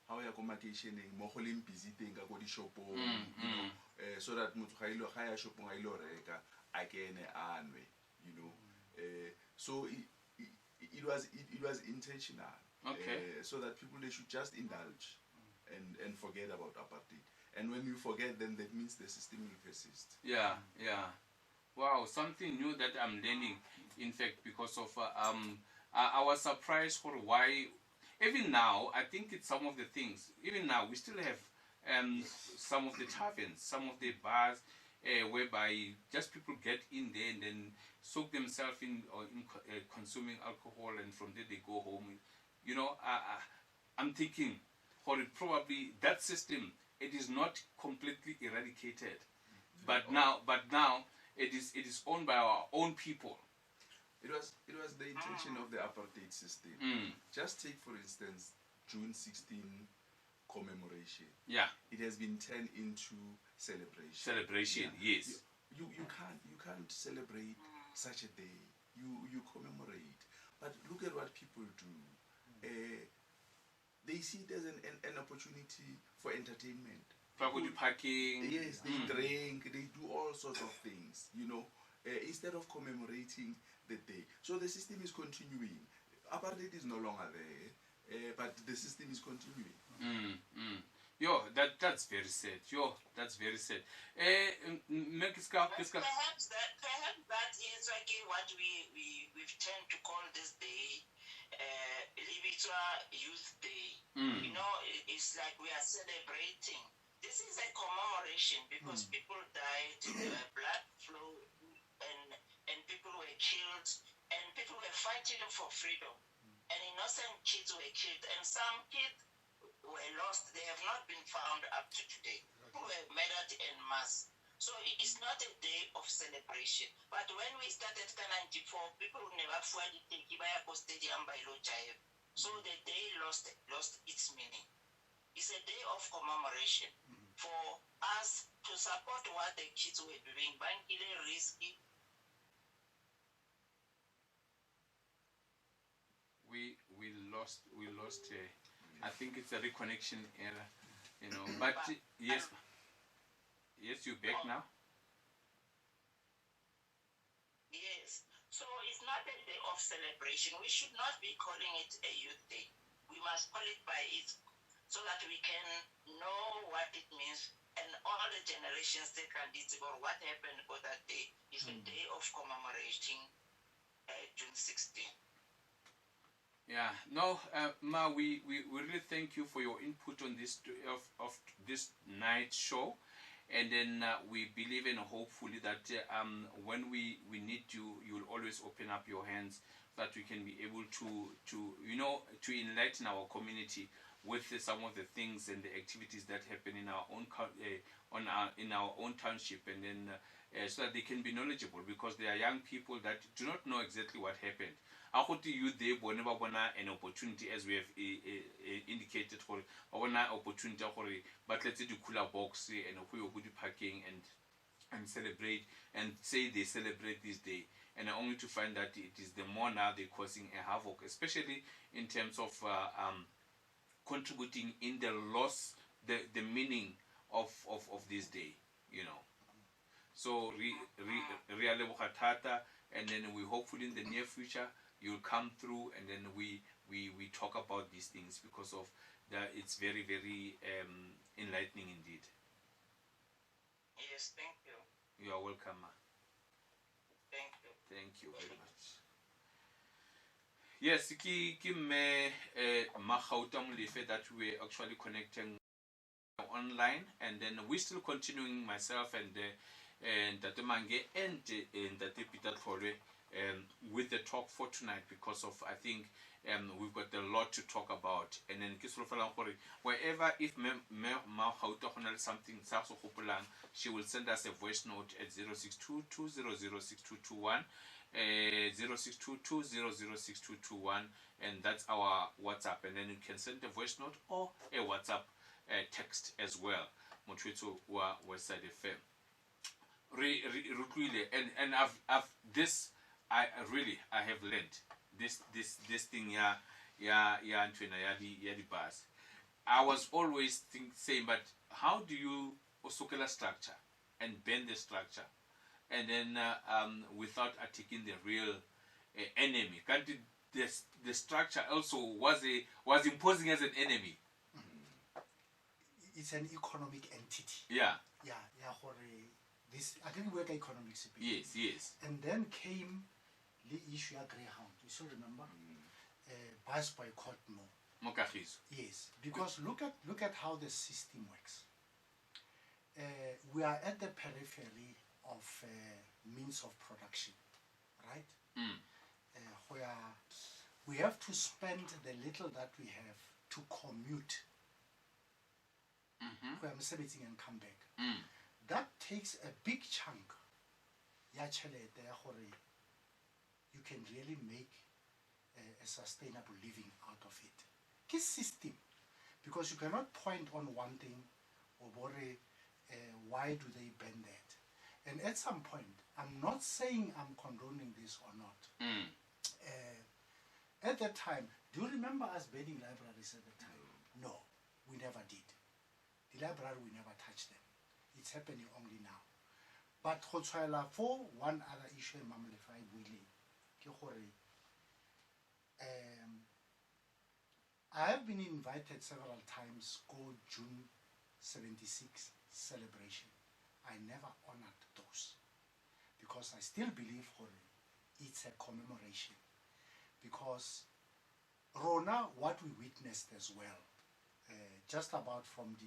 how ya ko makeisheneng mo go leng busy teng ka go di shopong, you know, so that motho ga ile ga ya shopong a ile reka a kene anwe, you know. So it was intentional. Okay. So that people, they should just indulge and forget about apartheid. And when you forget, then that means the system will persist. Yeah, yeah. Wow, something new that I'm learning. In fact, because of I was surprised for why. Even now, I think it's some of the things. Even now, we still have some of the taverns, some of the bars, whereby just people get in there and then soak themselves in consuming alcohol, and from there they go home. You know, I'm thinking, for it probably that system, it is not completely eradicated, but now it is owned by our own people. It was the intention of the apartheid system. Just take, for instance, June 16 commemoration. Yeah. It has been turned into celebration. Celebration, Yeah. yes. You can't celebrate such a day. You commemorate. But look at what people do. They see it as an opportunity for entertainment. People parking. Yes, they drink, they do all sorts of things, you know, instead of commemorating the day. So the system is continuing. Apartheid is no longer there, but the system is continuing. Yo, that's very sad. Yo, that's very sad. Perhaps that is like what we've tend to call this day Libitwa Youth Day. You know, it's like we are celebrating. This is a commemoration because people died, blood flow, and people were killed, and people were fighting for freedom, and innocent kids were killed, and some kids were lost. They have not been found up to today. People were murdered en masse. So it's not a day of celebration. But when we started 94, people never fully take stadium by Lojaev. So the day lost its meaning. It's a day of commemoration for us to support what the kids were doing. Bankile risky. We lost. I think it's a reconnection error, you know. But yes, you're back now. Yes. So it's not a day of celebration. We should not be calling it a youth day. We must call it by its, so that we can know what it means, and all the generations they can discover what happened on that day. Is a day of commemorating June 16. Yeah, no, Ma, we really thank you for your input on this of this night show, and then we believe and hopefully that when we need you, you'll always open up your hands so that we can be able to enlighten our community with some of the things and the activities that happen in our own in our own township, and then so that they can be knowledgeable, because there are young people that do not know exactly what happened. I hope you they whenever an opportunity, as we have indicated, for an opportunity but let's say the cooler box and who parking and celebrate and say they celebrate this day, and only to find that it is the more now they're causing a havoc, especially in terms of contributing in the loss, the meaning of this day, you know. So really and then we hopefully in the near future you'll come through, and then we talk about these things, because of that it's very, very enlightening indeed. Yes, thank you. You are welcome, Ma. Thank you. Thank you very much. Yes, ki me Magauta Molefe that we're actually connecting online, and then we're still continuing, myself and and Tate Mangi and Tate Peter Tlholoe with the talk for tonight, because of, I think, we've got a lot to talk about. And then wherever, if Ma Gauta go na le something sa go gopolang, she will send us a voice note at 0622006221, 0622006221, and that's our WhatsApp. And then you can send a voice note or a WhatsApp text as well. Motwetso wa Westside FM. And I've this I have learned this thing the bus. I was always saying, but how do you osokela structure and bend the structure, and then without attacking the real enemy? Can't the structure also was imposing as an enemy? It's an economic entity. Yeah. This I didn't work economics. Yes. And then came the issue of Greyhound. You still remember? Bus boycott more. Yes, because look at how the system works. We are at the periphery of means of production, right? Where we have to spend the little that we have to commute, where I'm saving and come back. That takes a big chunk. You can really make a sustainable living out of it. Key system, because you cannot point on one thing or worry why do they ban that. And at some point, I'm not saying I'm condoning this or not. At that time, do you remember us banning libraries at the time? No, we never did. The library, we never touched them. It's happening only now. But for one other issue, I have been invited several times go June 76 celebration. I never honored those because I still believe it's a commemoration. Because Rona, what we witnessed as well, just about from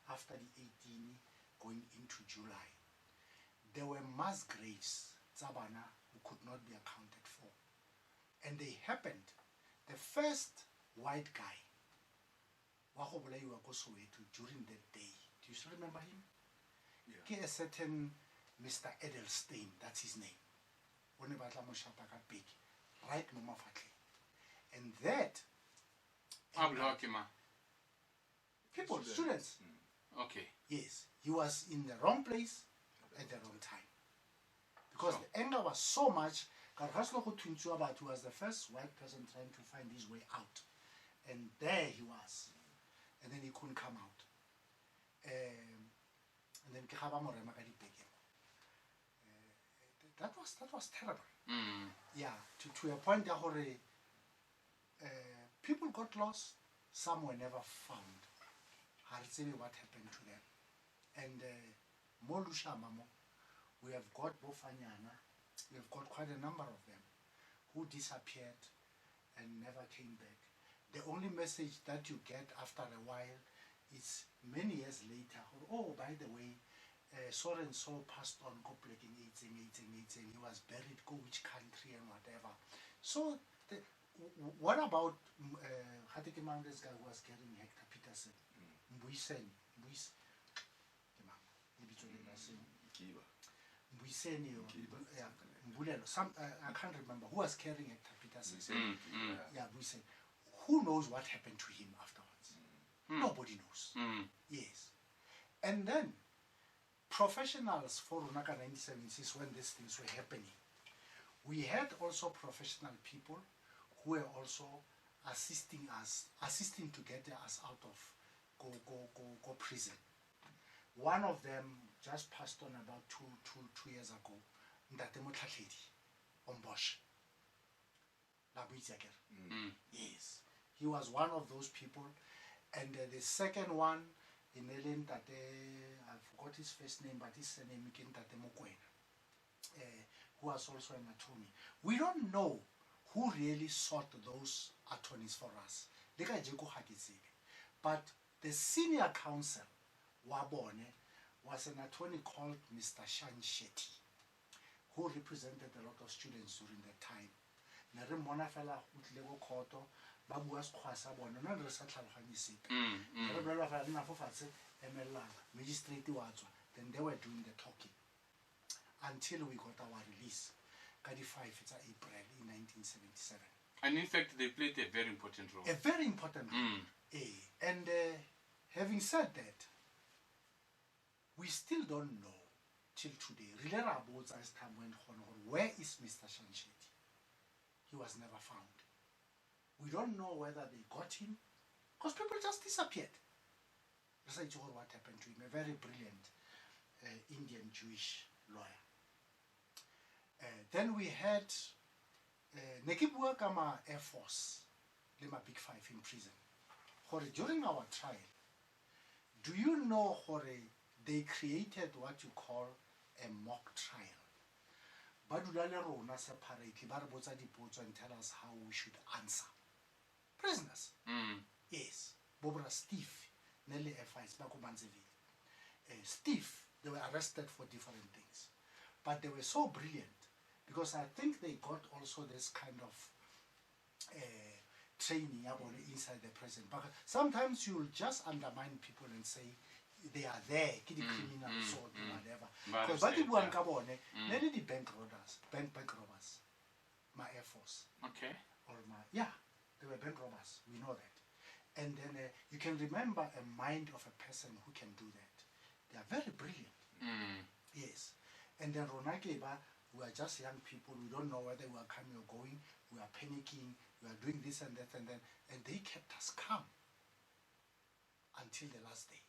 after the 18 going into July, there were mass graves, Zabana, who could not be accounted for. And they happened. The first white guy, during that day, do you still remember him? Yeah. A certain Mr. Edelstein, that's his name. Right, Mama Fatli. And that people, students. Okay. Yes, he was in the wrong place at the wrong time. Because the anger was so much, he was the first white person trying to find his way out. And there he was. And then he couldn't come out. And then that was terrible. Yeah, to a point that people got lost, some were never found. What happened to them. And Molusha Mamo, we have got Bofanyana, we have got quite a number of them who disappeared and never came back. The only message that you get after a while is many years later, oh, by the way, so and so passed on, he was buried, go which country and whatever. So, what about Hatikimang, this guy who was carrying Hector Peterson? I can't remember who was carrying Hector Peterson. Yeah, who knows what happened to him afterwards? Nobody knows. Yes. And then professionals for Runaka 1976, when these things were happening, we had also professional people who were also assisting to get us out of go prison. One of them just passed on about two years ago. Ndate Motlatledi on Bosch. Yes, he was one of those people. And the second one, in Ellen I forgot his first name, but his surname is Tate Mokwena, who was also an attorney. We don't know who really sought those attorneys for us. But the senior counsel, Wabone, was an attorney called Mr. Shan Shetty, who represented a lot of students during that time. Na re mona fela o tle go khoto ba bua sekgwa sa bona na re sa tlhaloganye sepe re bolela fela nna fo fatshe emelang magistrate wa tswa, then they were doing the talking until we got our release ka di 5 tsa April in 1977. And in fact they played a very important role. A very important role. And having said that, we still don't know till today. Really, about as time went on, where is Mr. Shansheti? He was never found. We don't know whether they got him, because people just disappeared. Research all what happened to him. A very brilliant Indian Jewish lawyer. Then we had Nekibua Kama Air Force, Lima Big Five in prison. During our trial, do you know they created what you call a mock trial? Badulale rona separately, ba re botsa dipotso and tell us how we should answer. Prisoners. Yes. Bobra Steve, Nelly F.I.S. Steve, they were arrested for different things. But they were so brilliant because I think they got also this kind of training inside the prison. But sometimes you'll just undermine people and say they are there, criminals or whatever. Because what you want to many the bank robbers, my Air Force. Okay. Or they were bank robbers. We know that. And then you can remember a mind of a person who can do that. They are very brilliant. Yes. And then Ronakeba, we are just young people. We don't know whether we are coming or going. We are panicking. We are doing this and that and then. And they kept us calm until the last day.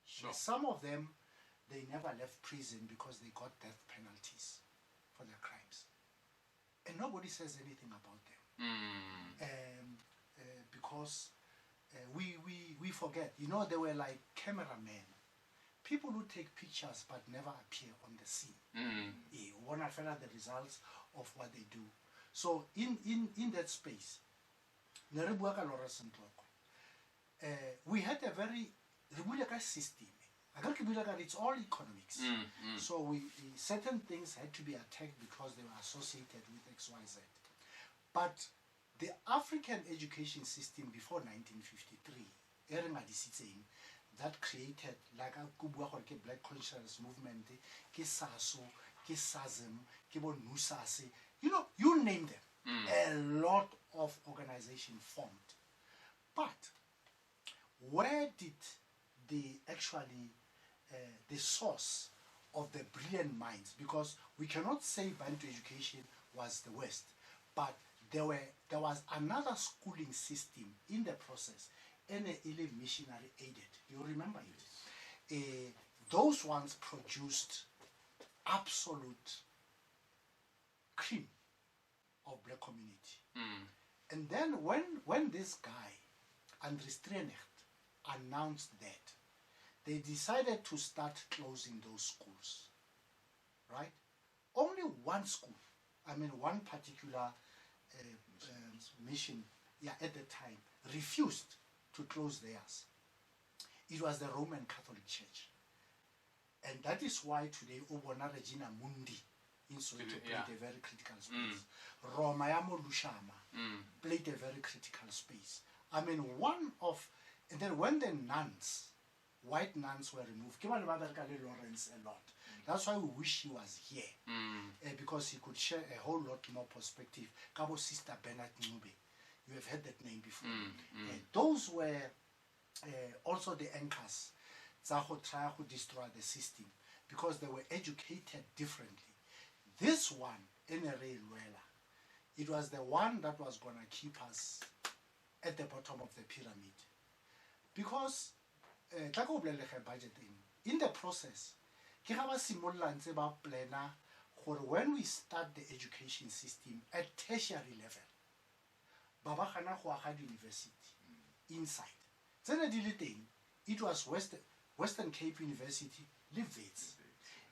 Sure. Some of them, they never left prison because they got death penalties for their crimes. And nobody says anything about them. Because we forget. You know, they were like cameramen. People who take pictures but never appear on the scene. We want to find out the results of what they do. So in that space, we had a very system. It's all economics. So certain things had to be attacked because they were associated with XYZ. But the African education system before 1953, that created like a Black Conscious Movement, SASO, SASM, NUSASE, you name them. A lot of organizations formed. But where did the source of the brilliant minds, because we cannot say Bantu education was the West, but there was another schooling system in the process, and a missionary aided. You remember it? Those ones produced absolute cream of black community. And then when this guy, Andries Strenecht, announced that, they decided to start closing those schools, right? Only one school, one particular mission, at the time, refused to close theirs. It was the Roman Catholic Church. And that is why today, Obona Regina Mundi in Soweto played a very critical space. Romayamo Lushama played a very critical space. And then when the nuns, white nuns were removed, Lawrence a lot. That's why we wish he was here, because he could share a whole lot more perspective. Kabo Sister Bernard Nube, you have heard that name before. Those were also the anchors that try to destroy the system because they were educated differently. This one, NRA Luela, it was the one that was going to keep us at the bottom of the pyramid. Because in the process, when we start the education system at tertiary level, University inside. It was Western Cape University, Wits.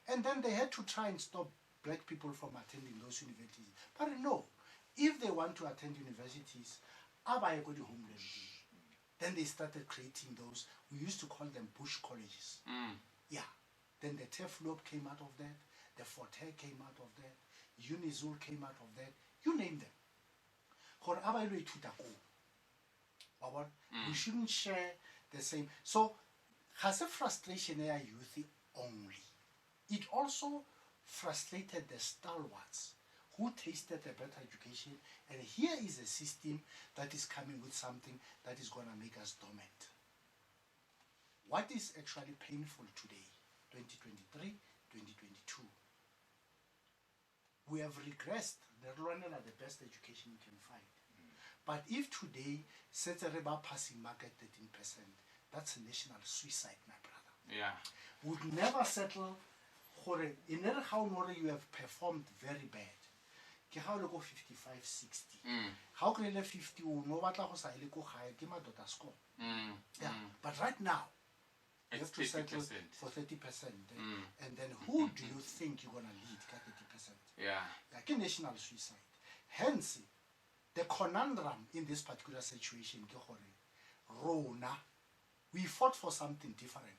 And then they had to try and stop black people from attending those universities. But no, if they want to attend universities, then they started creating those, we used to call them bush colleges. Yeah. Then the Tlholoe came out of that. The Forte came out of that. Unizul came out of that. You name them. We shouldn't share the same. So, has a frustration in youth only. It also frustrated the stalwarts who tasted a better education, and here is a system that is coming with something that is going to make us dormant. What is actually painful today, 2023, 2022? We have regressed. The Rwanda are the best education you can find. But if today, set a river passing market 13%, that's a national suicide, my brother. Yeah. Would never settle. In how you have performed very bad. How go 55, 60. How can you 50? No matter how say go high, give my daughter score. Yeah. But right now, you have to settle for 30%. And then who do you think you're gonna lead 30%? Yeah. Like a national suicide. Hence, the conundrum in this particular situation, Rona, we fought for something different.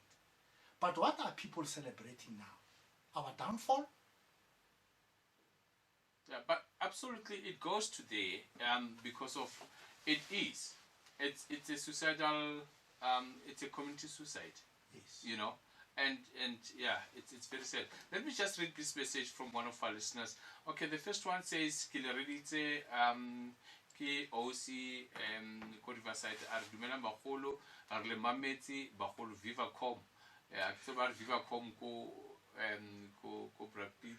But what are people celebrating now? Our downfall? Yeah, but absolutely it goes to there because of it's a suicidal it's a community suicide. Yes. You know, and yeah, it's very sad. Let me just read this message from one of our listeners. Okay, the first one says Kileriditse ke OC ko Riverside are dumela bagolo are le mametse bagolo Vivacom. Akitseba Vivacom ko Brapit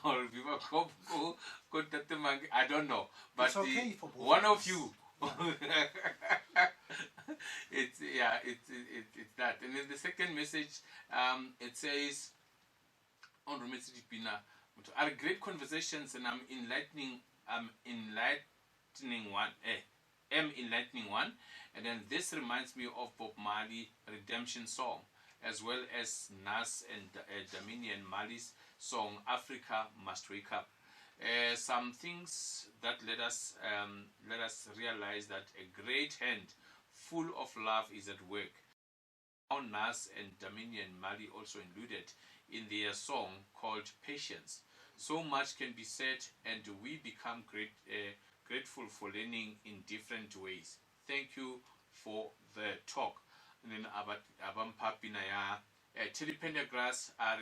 or Vivacom ko Tate Mangi. I don't know, but it's okay for both one of you. It's that. And then the second message, it says on Rumetsidi Pina are great conversations, and I'm enlightening one. And then this reminds me of Bob Marley Redemption song, as well as Nas and Dominion Marley's song Africa Must Wake Up. Some things that let us realize that a great hand full of love is at work. Now Nas and Dominion Marley also included in their song called Patience. So much can be said, and we become grateful for learning in different ways. Thank you for the talk. And then Abam Papina Teddy Pendergrass are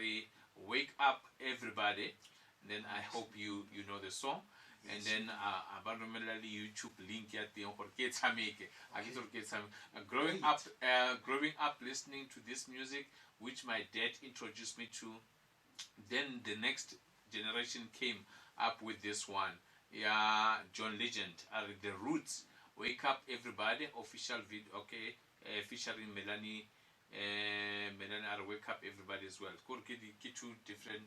Wake Up Everybody. And then I hope you know the song. And then abandonmentally YouTube link at the growing up listening to this music which my dad introduced me to. Then the next generation came up with this one. Yeah, John Legend, The Roots, Wake Up Everybody, official video, okay, featuring Melanie are Wake Up Everybody as well. Two different,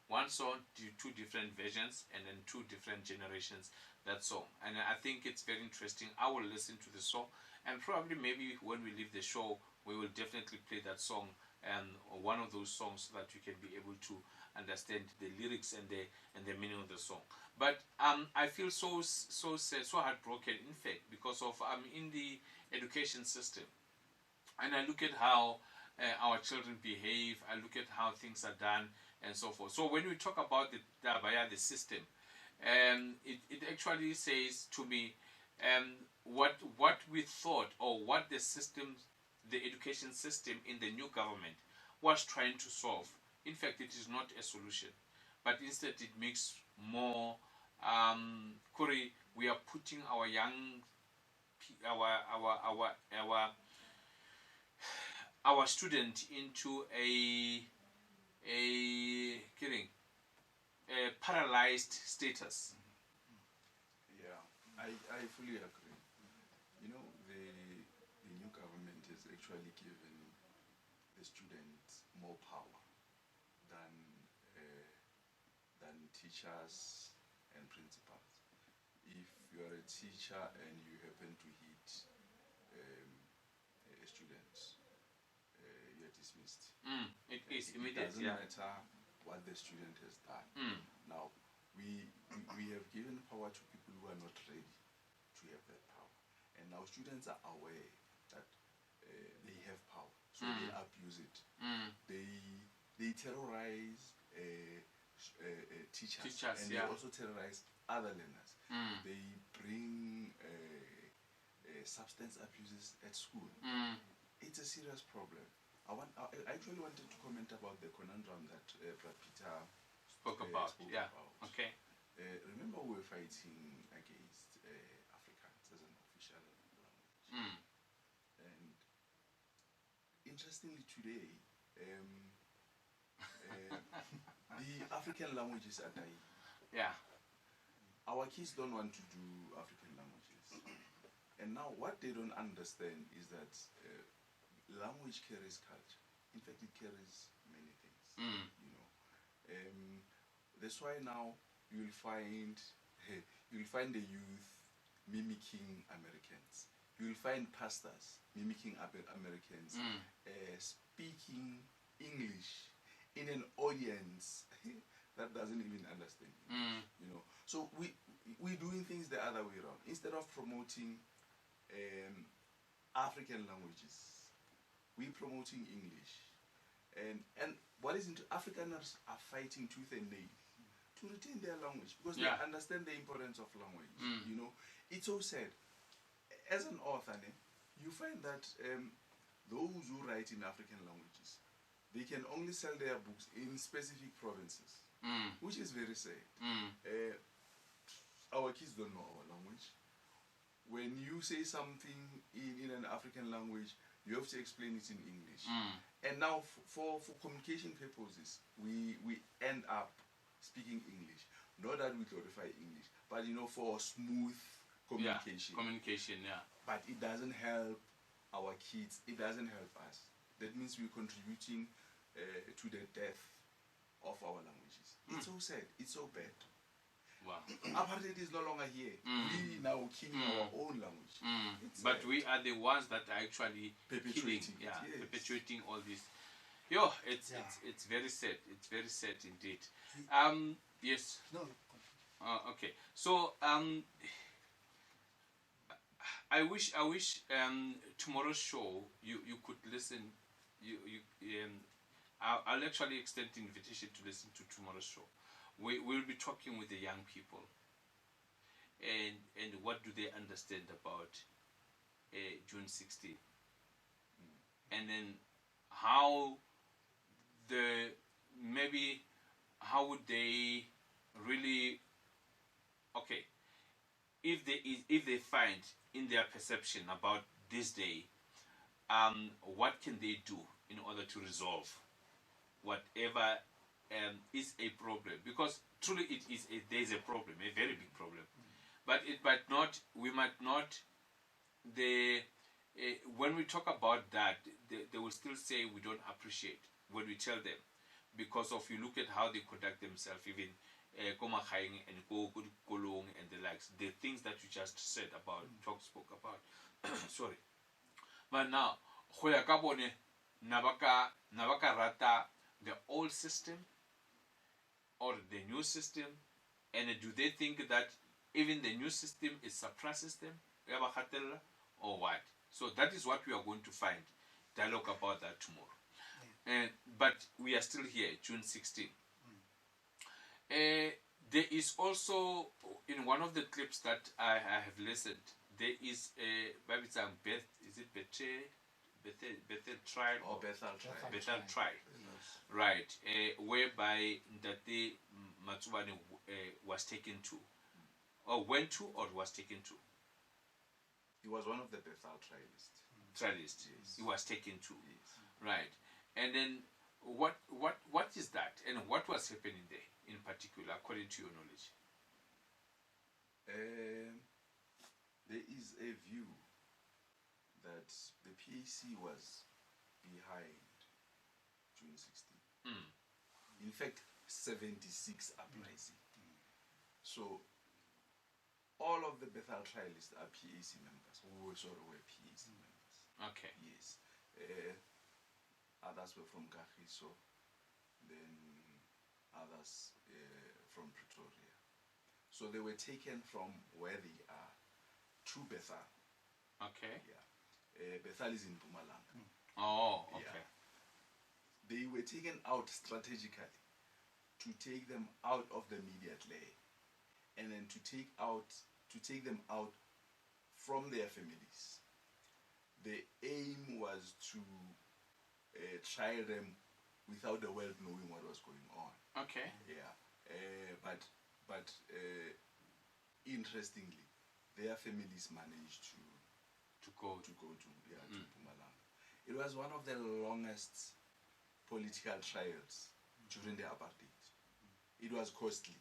one song, two different versions, and then two different generations, that song. And I think it's very interesting. I will listen to the song, and probably maybe when we leave the show, we will definitely play that song, one of those songs, so that you can be able to understand the lyrics and the meaning of the song. But I feel so sad, so heartbroken, in fact, because of in the education system, and I look at how our children behave. I look at how things are done and so forth. So when we talk about the system, it actually says to me what we thought, or what the education system in the new government was trying to solve. In fact, it is not a solution, but instead it makes more. Corey, we are putting our young, our student into a paralyzed status. Yeah, I fully agree. You know, the new government is actually giving the students more power than teachers and principals. If you are a teacher and you happen to hit a student, you are dismissed. It is immediate. It doesn't matter what the student has done. Now, we have given power to people who are not ready to have that power. And now students are aware that they have power, so they abuse it. they terrorize teachers, and yeah. they also terrorize other learners. They bring substance abuses at school. It's a serious problem. I actually wanted to comment about the conundrum that Brad Peter spoke about. Okay. Remember, we were fighting against Afrikaans as an official language. And interestingly, today, the African languages are dying. Yeah. Our kids don't want to do African languages. And now what they don't understand is that language carries culture. In fact, it carries many things. You know, that's why now you'll find the youth mimicking Americans. You'll find pastors mimicking Americans, speaking English in an audience that doesn't even understand English. You know, so we're doing things the other way around. Instead of promoting African languages, we're promoting English. And what is into Afrikaners are fighting tooth and nail to retain their language because they understand the importance of language. You know, it's so sad. As an author, you find that those who write in African languages, they can only sell their books in specific provinces, which is very sad. Our kids don't know our language. When you say something in an African language, you have to explain it in English. And now for communication purposes, we end up speaking English. Not that we glorify English, but you know, for smooth communication. But it doesn't help our kids. It doesn't help us. That means we're contributing to the death of our languages. It's so sad. It's so bad. Wow. Apartheid is no longer here. We now killing our own language. But we are the ones that are actually perpetuating killing, perpetuating all this. Yo, it's very sad. It's very sad indeed. Yes. No. Okay. So I wish tomorrow's show you could listen. I'll actually extend the invitation to listen to tomorrow's show. We'll be talking with the young people and what do they understand about June 16, and then how would they really, okay, if they find in their perception about this day, what can they do in order to resolve whatever is a problem, because truly there is a problem, a very big problem, but we might not, when we talk about that, they will still say we don't appreciate when we tell them, because of, you look at how they conduct themselves, even Komakhaing and Kolong and the likes, the things that you just said about, spoke about. Sorry. But now, Nabaka Rata, the old system or the new system, and do they think that even the new system is suppresses them, or what? So that is what we are going to find. Dialogue about that tomorrow. But we are still here, June 16. There is also, in one of the clips that I have listened, there is a Bethel trial or Bethel trial. Bethel trial. Right, whereby Ndate Matsubane was taken to, or went to, or was taken to. He was one of the Bethel trialists. Trialists, yes. He was taken to. Yes. Right, and then what is that, and what was happening there in particular, according to your knowledge? There is a view that the PAC was behind June 16. In fact, 76 uprising. So all of the Bethel trialists are PAC members, who were PAC members. Okay. Yes. Others were from Kagiso, then others from Pretoria. So they were taken from where they are to Bethel. Okay. Yeah. Bethel is in Mpumalanga. Oh, okay. they were taken out strategically to take them out of the immediate layer, and then to take them out from their families. The aim was to try them without the world knowing what was going on. Okay. Yeah, but interestingly, their families managed to go to Mpumalanga. It was one of the longest political trials during the apartheid. It was costly.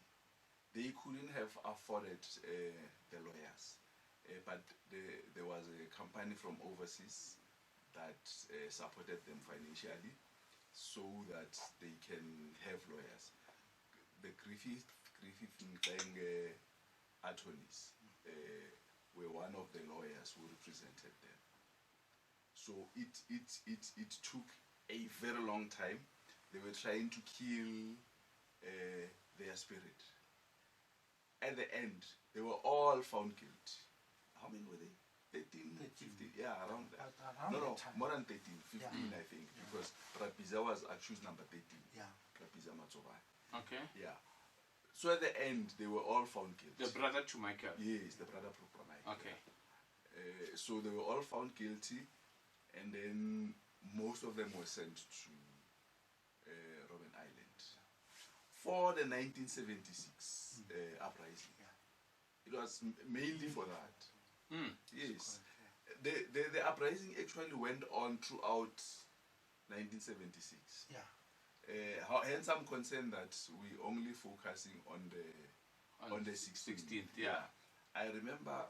They couldn't have afforded the lawyers, but there was a company from overseas that supported them financially so that they can have lawyers. The Griffith attorneys were one of the lawyers who represented them. So it took a very long time. They were trying to kill their spirit. At the end, they were all found guilty. How many were they? 13, 15, yeah, around that. No, more than 13, 15, I think, because Rapiza was accused number 13. Yeah. Rapiza Matsobai. Okay. Yeah. So at the end, they were all found guilty. The brother to Michael. Yes, the brother to Michael. Okay. So they were all found guilty, and then most of them were sent to Robben Island for the 1976 uprising. It was mainly for that. Yes. The uprising actually went on throughout 1976. Yeah. Hence I'm concerned that we only focusing on the 16th. Yeah. I remember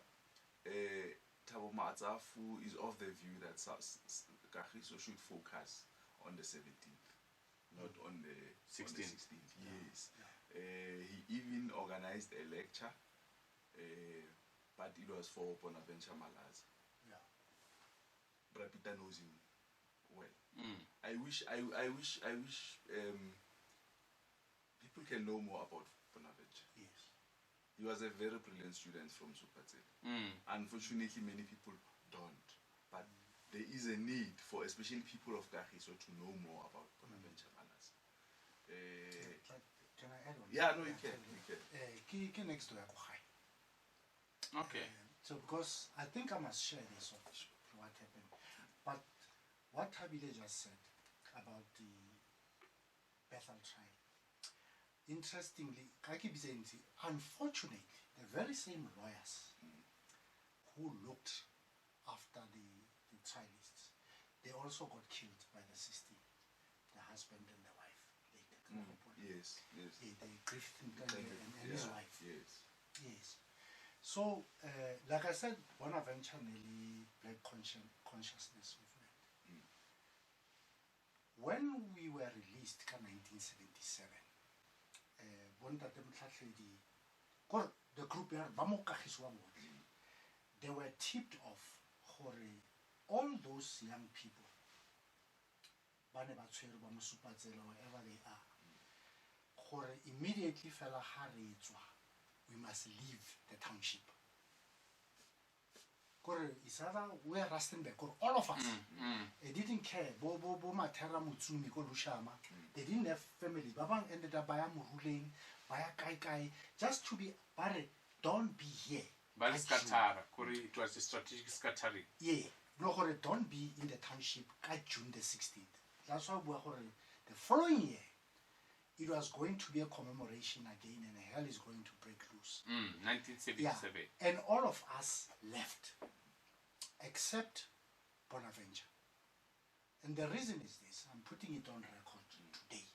Thabo Matsafu is of the view that Kagiso should focus on the 17th, not on the 16th. Yes. He even organized a lecture, but it was for Bonaventure Malazi. Yeah. Brapita knows him well. I wish people can know more about Bonaventure. Yes. He was a very brilliant student from Supatsel. Unfortunately, many people don't. But there is a need for especially people of Kagiso to know more about Bonaventure Malazi. Can I add on? Yeah, no, you can. Ki next to Yakuhai. Okay. So because I think I must share this of what happened. But what Thabile just said about the Bethel trial, interestingly, unfortunately, the very same lawyers who looked after the trialists, they also got killed by the system, the husband and the wife later. Yes. The Griffith and his wife. Yes. So, like I said, Bonaventure nearly Black Consciousness Movement. When we were released in 1977, the group they were tipped off for all those young people, wherever they are, immediately we must leave the township. We are Rustenburg, all of us. They didn't care. They didn't have family. Babang ended up by ruling, by kai, just to be buried. Don't be here. But it was a strategic scattering. Yeah. Don't be in the township at June the 16th. That's why the following year, it was going to be a commemoration again, and hell is going to break loose. 1977. Yeah. And all of us left, except Bonaventure. And the reason is this, I'm putting it on record today.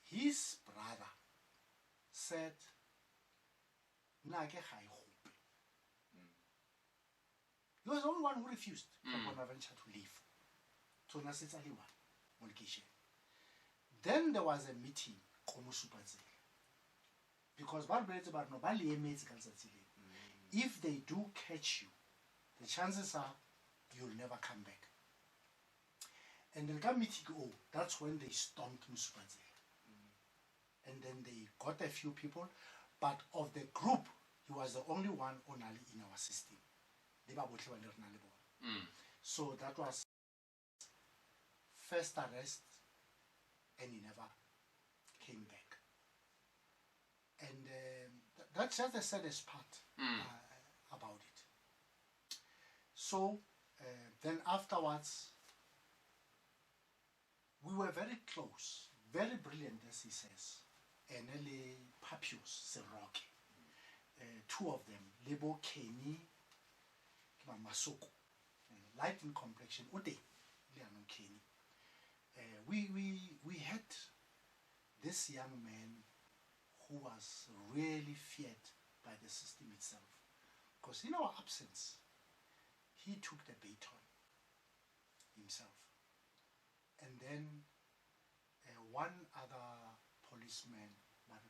His brother said, he was the only one who refused for Bonaventure to leave. So then there was a meeting, because if they do catch you, the chances are you'll never come back. And then that's when they stormed Musupadze. And then they got a few people, but of the group, he was the only one only in our system. So that was first arrest, and he never came back. And that's just the saddest part about it. So then afterwards, we were very close, very brilliant, as he says. And Papius, Seroke, two of them, Lebo Kenny, Masoko, light in complexion, Ode, Leanon Kenny. We had this young man who was really feared by the system itself. Because in our absence, he took the baton himself. And then one other policeman, I'll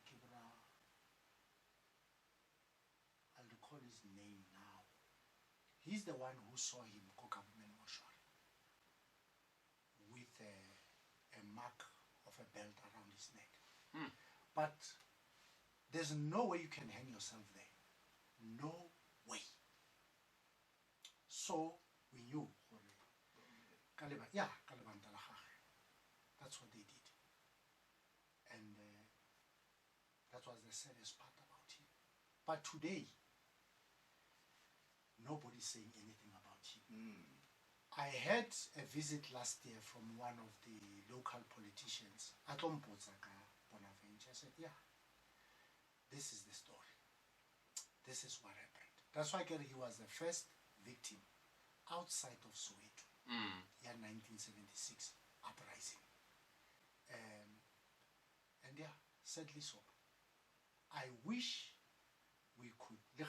recall his name now. He's the one who saw him go government mortuary with a mark of a belt around his neck. But there's no way you can hang yourself there. No way. So we knew. That's what they did. And that was the saddest part about him. But today, nobody's saying anything about him. I had a visit last year from one of the local politicians, Atom Potsaka Bonaventure. I said, yeah, this is the story. This is what happened. That's why he was the first victim outside of Soweto, year 1976 uprising. And yeah, sadly so. I wish we could. The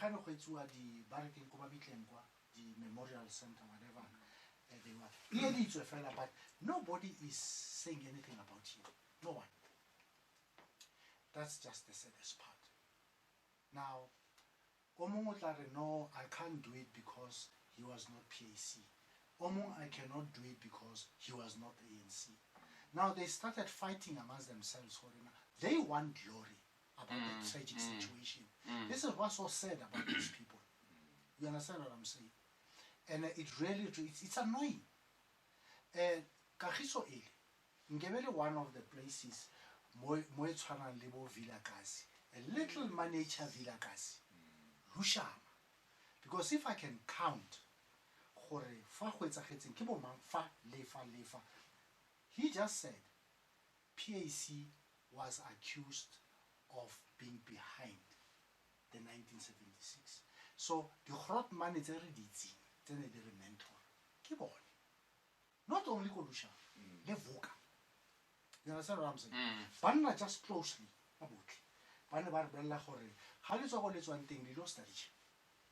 memorial center, whatever they were. But nobody is saying anything about him. No one. That's just the saddest part. Now, no, I can't do it because he was not PAC. I cannot do it because he was not ANC. Now they started fighting amongst themselves. They want glory about the tragic situation. This is what's so sad about these people. You understand what I'm saying? And it really, it's annoying. Kagiso ele, ngibele one of the places, mo etshwana le bo Vilakazi, a little manager Vilakazi, Lushama. Because if I can count, he just said PAC was accused of being behind the 1976. So the Grot man is already the mentor. Keep on. Not only Kolusha, the Voka. You understand what I'm saying? Banna just closely about Banna Barbella Hore. How is all this one thing we lost that?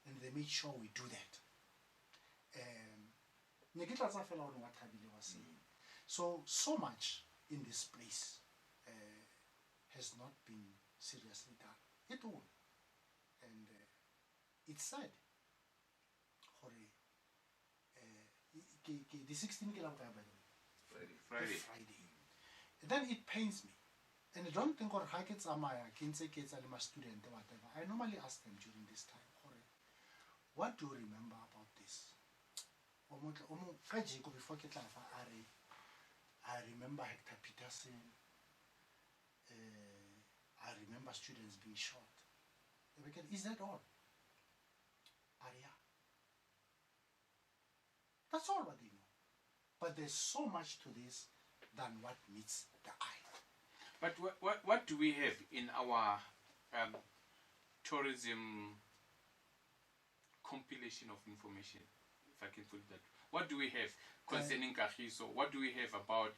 And they made sure we do that. Nikita Zafel on what Thabile was saying. So much in this place has not been seriously done at all. And it's sad. The 16th Friday. And then it pains me. And I don't think or Hakets Amaya, Kinse Kets Alima student or whatever. I normally ask them during this time, what do you remember about this? I remember Hector Peterson. I remember students being shot. Is that all? Aria. That's all what they know. But there's so much to this than what meets the eye. But what do we have in our tourism compilation of information, if I can put it that? What do we have concerning Kagiso? What do we have about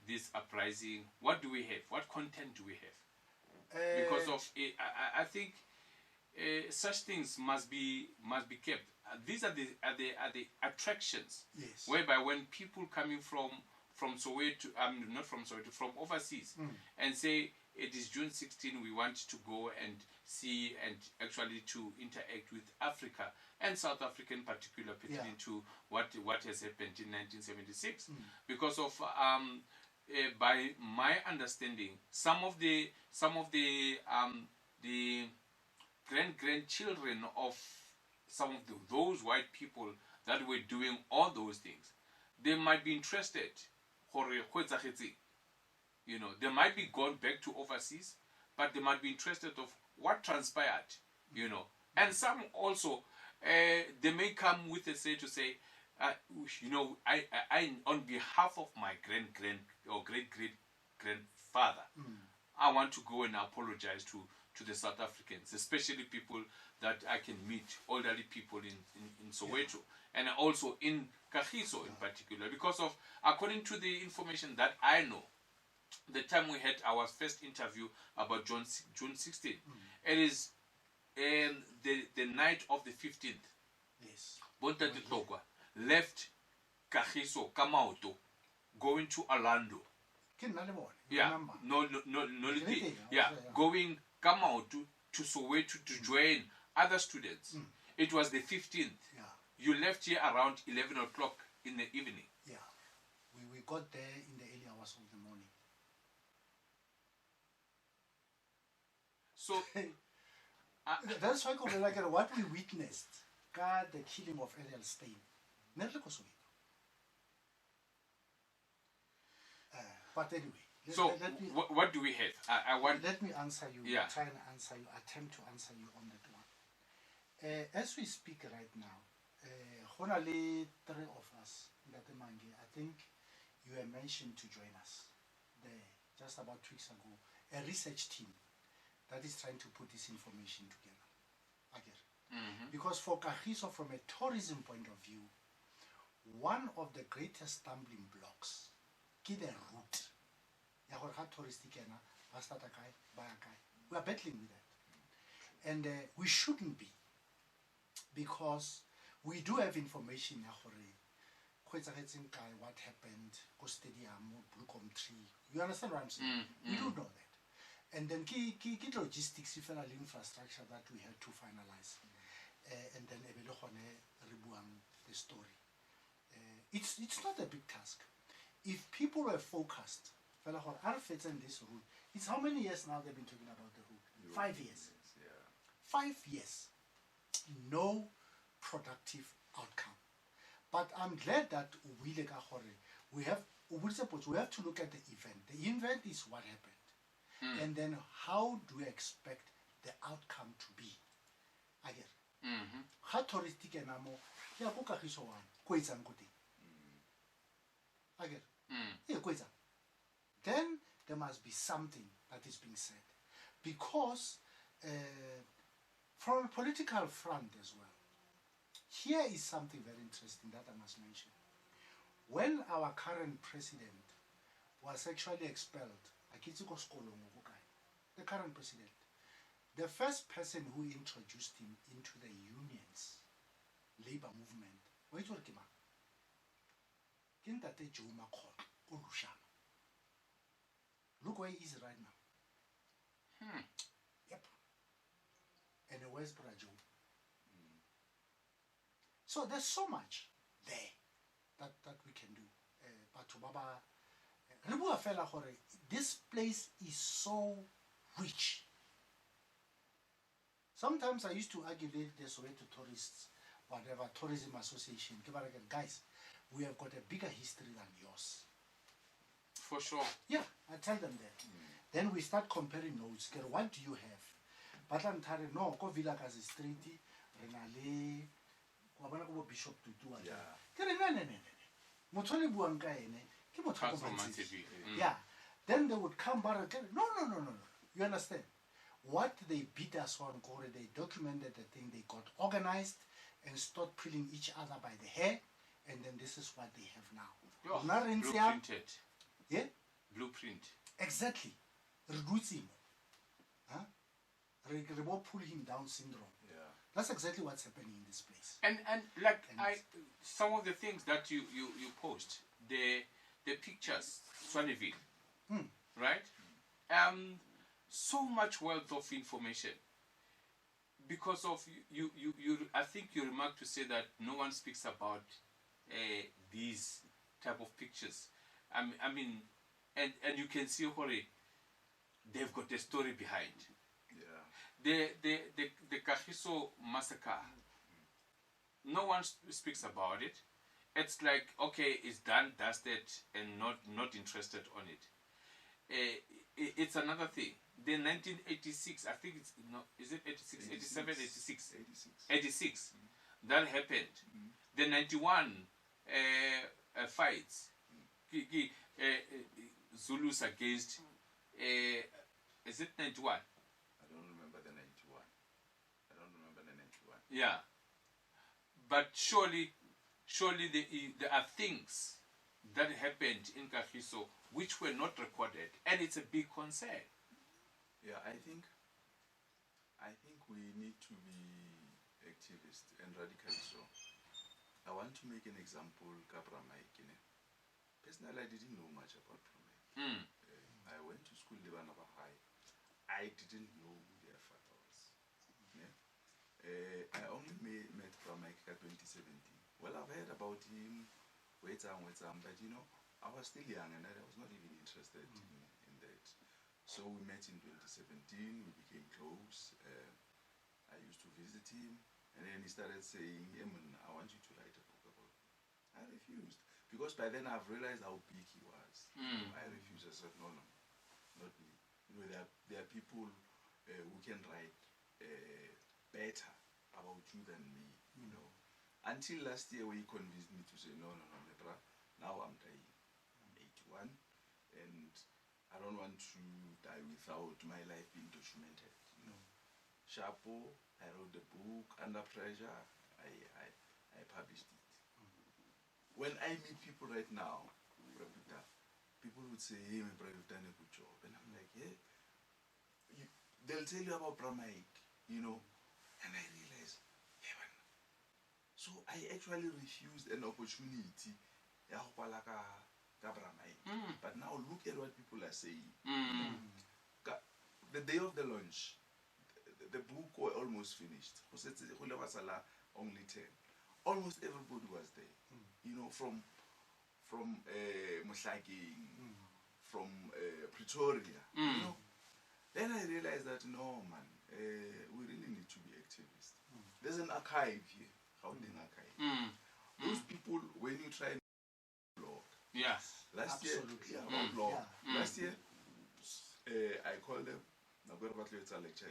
this uprising? What do we have? What content do we have? Because of I think such things must be kept. These are the attractions. Yes. Whereby when people coming from Soweto, not from Soweto, from overseas, and say it is June 16, we want to go and see and actually to interact with Africa and South Africa in particular, pertaining to what has happened in 1976, because of by my understanding, some of the grandchildren of some of those white people that were doing all those things, they might be interested. You know, they might be gone back to overseas, but they might be interested of what transpired, you know. And some also, they may come with a say to say, you know, I on behalf of my great grandfather, I want to go and apologize to the South Africans, especially people that I can meet, elderly people in Soweto, and also in Kagiso in particular, because of, according to the information that I know, the time we had our first interview about June 16th, it is the night of the 15th. Yes. Bontate Tlhokwa left Kagiso, Kamauto, going to Orlando. Yeah, going Kamauto to Soweto to join other students. It was the 15th. Yeah. You left here around 11 o'clock in the evening. Yeah. We got there in the early hours of the morning. So that's why like what we witnessed, the killing of Ariel Stein. But anyway, so what do we have? I want. Let me answer you. Yeah. Try and answer you. Attempt to answer you on that one. As we speak right now, only 3 of us, Mangi, I think you were mentioned to join us there just about 2 weeks ago. A research team that is trying to put this information together. Again, because for Kagiso, from a tourism point of view, one of the greatest stumbling blocks is the route. We are battling with that, and we shouldn't be, because we do have information what happened, stadium, Blue Com Tree. You understand what I'm saying? We do know that. And then key logistics, infrastructure that we had to finalize, and then the story. It's not a big task. If people were focused, in this route, it's how many years now they've been talking about the route? 5 years. 5 years. No productive outcome. But I'm glad that we have to look at the event. The event is what happened. And then how do we expect the outcome to be? Again, how touristic and then there must be something that is being said, because from a political front as well, here is something very interesting that I must mention. When our current president was actually expelled, the current president, the first person who introduced him into the unions, labor movement, look where he is right now. Yep. And where's Brajo? So there's so much there that we can do. But this place is so rich. Sometimes I used to argue this way to tourists, whatever, tourism association. Guys, we have got a bigger history than yours. For sure. Yeah, I tell them that. Then we start comparing notes. What do you have? But I'm telling no, go Villa Gazi Street, Renale, Bishop Tutu. Yeah. Then they would come back again. No. You understand? What they beat us on, they documented the thing, they got organized and start pulling each other by the hair, and then this is what they have now. Blueprinted. Yeah? Blueprint. Exactly. Reduce him. Pull him down syndrome. Yeah. That's exactly what's happening in this place. And some of the things that you post, the pictures, Swaneville, right? So much wealth of information. Because of you I think you remarked to say that no one speaks about these type of pictures. I mean, and you can see they've got a story behind. Yeah. The Kagiso massacre. No one speaks about it. It's like, okay, it's done, dusted, and not interested on it. it's another thing. Then 1986, I think it's no, is it 86, 87, 86, 86. That happened. The 91 fights, Zulus against, is it 91? I don't remember the 91. I don't remember the 91. Yeah, but surely there are things that happened in Kagiso which were not recorded, and it's a big concern. Yeah, I think we need to be activists and radically so. I want to make an example, Kabramai. Personally, I didn't know much about Bramai. I went to school in Lebanova High. I didn't know who their father was. Yeah? I only met Bramai in 2017. Well, I've heard about him, but you know, I was still young and I was not even interested in that. So we met in 2017, we became close. I used to visit him, and then he started saying, Eamon, I want you to write a book about me. I refused, because by then I've realized how big he was. I refused. I said, no, not me. You know, there are people who can write better about you than me, you know. Until last year, when he convinced me to say, no, Nebra, now I'm dying. I'm 81, and I don't want to die without my life being documented, you know. Chapo, I wrote the book, Under Pressure, I published it. When I meet people right now, people would say, hey, my brother, you've done a good job. And I'm like, yeah. They'll tell you about Brahmaik, you know. And I realize, yeah, man. So I actually refused an opportunity. But now look at what people are saying. The day of the launch, the book was almost finished. Only 10. Almost everybody was there. You know, from Mushaging, from Pretoria. You know. Then I realized that no, man, we really need to be activists. There's an archive here, Gauteng archive. Those people, when you try and blog, last year, blog. Last year, I called them. It's a lecture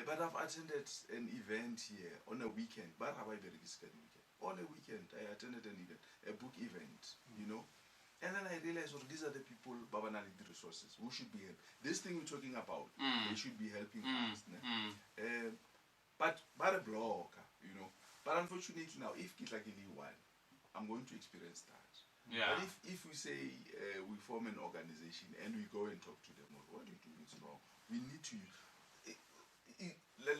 but I've attended an event here on a weekend. On a weekend, I attended an event, a book event, you know. And then I realized, these are the people, Babanali, the resources, who should be helping. This thing we're talking about, they should be helping us. But a blog, you know. But unfortunately now, if Kitlagili won, I'm going to experience that. Yeah. But if we say we form an organization and we go and talk to them, what do you do? It's wrong. We need to,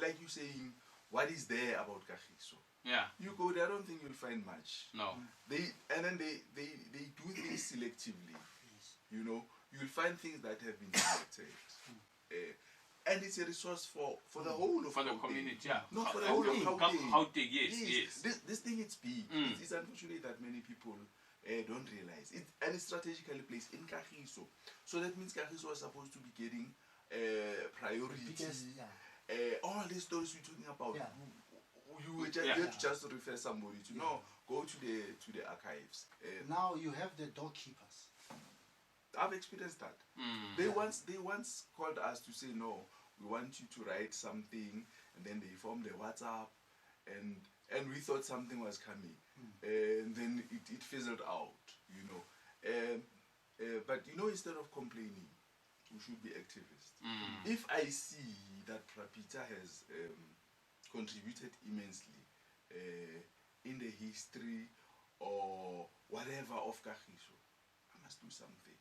like you saying, what is there about Kagiso? Yeah. You go there, I don't think you'll find much. No. They do things selectively. You know, you'll find things that have been selected. And it's a resource for the whole of the community, yeah. Not for the whole of Gauteng, yes. This thing, it's big. It's unfortunate that many people don't realize it, and it's strategically placed in Kagiso. So that means Kagiso was supposed to be getting priority. Because, all these stories we're talking about, you have to just refer somebody to go to the archives. Now you have the doorkeepers. I've experienced that. They once called us to say, no, we want you to write something, and then they formed a WhatsApp, and we thought something was coming, and then it fizzled out, you know. But you know, instead of complaining, we should be activists. If I see that Prapita has contributed immensely in the history or whatever of Kagiso, I must do something.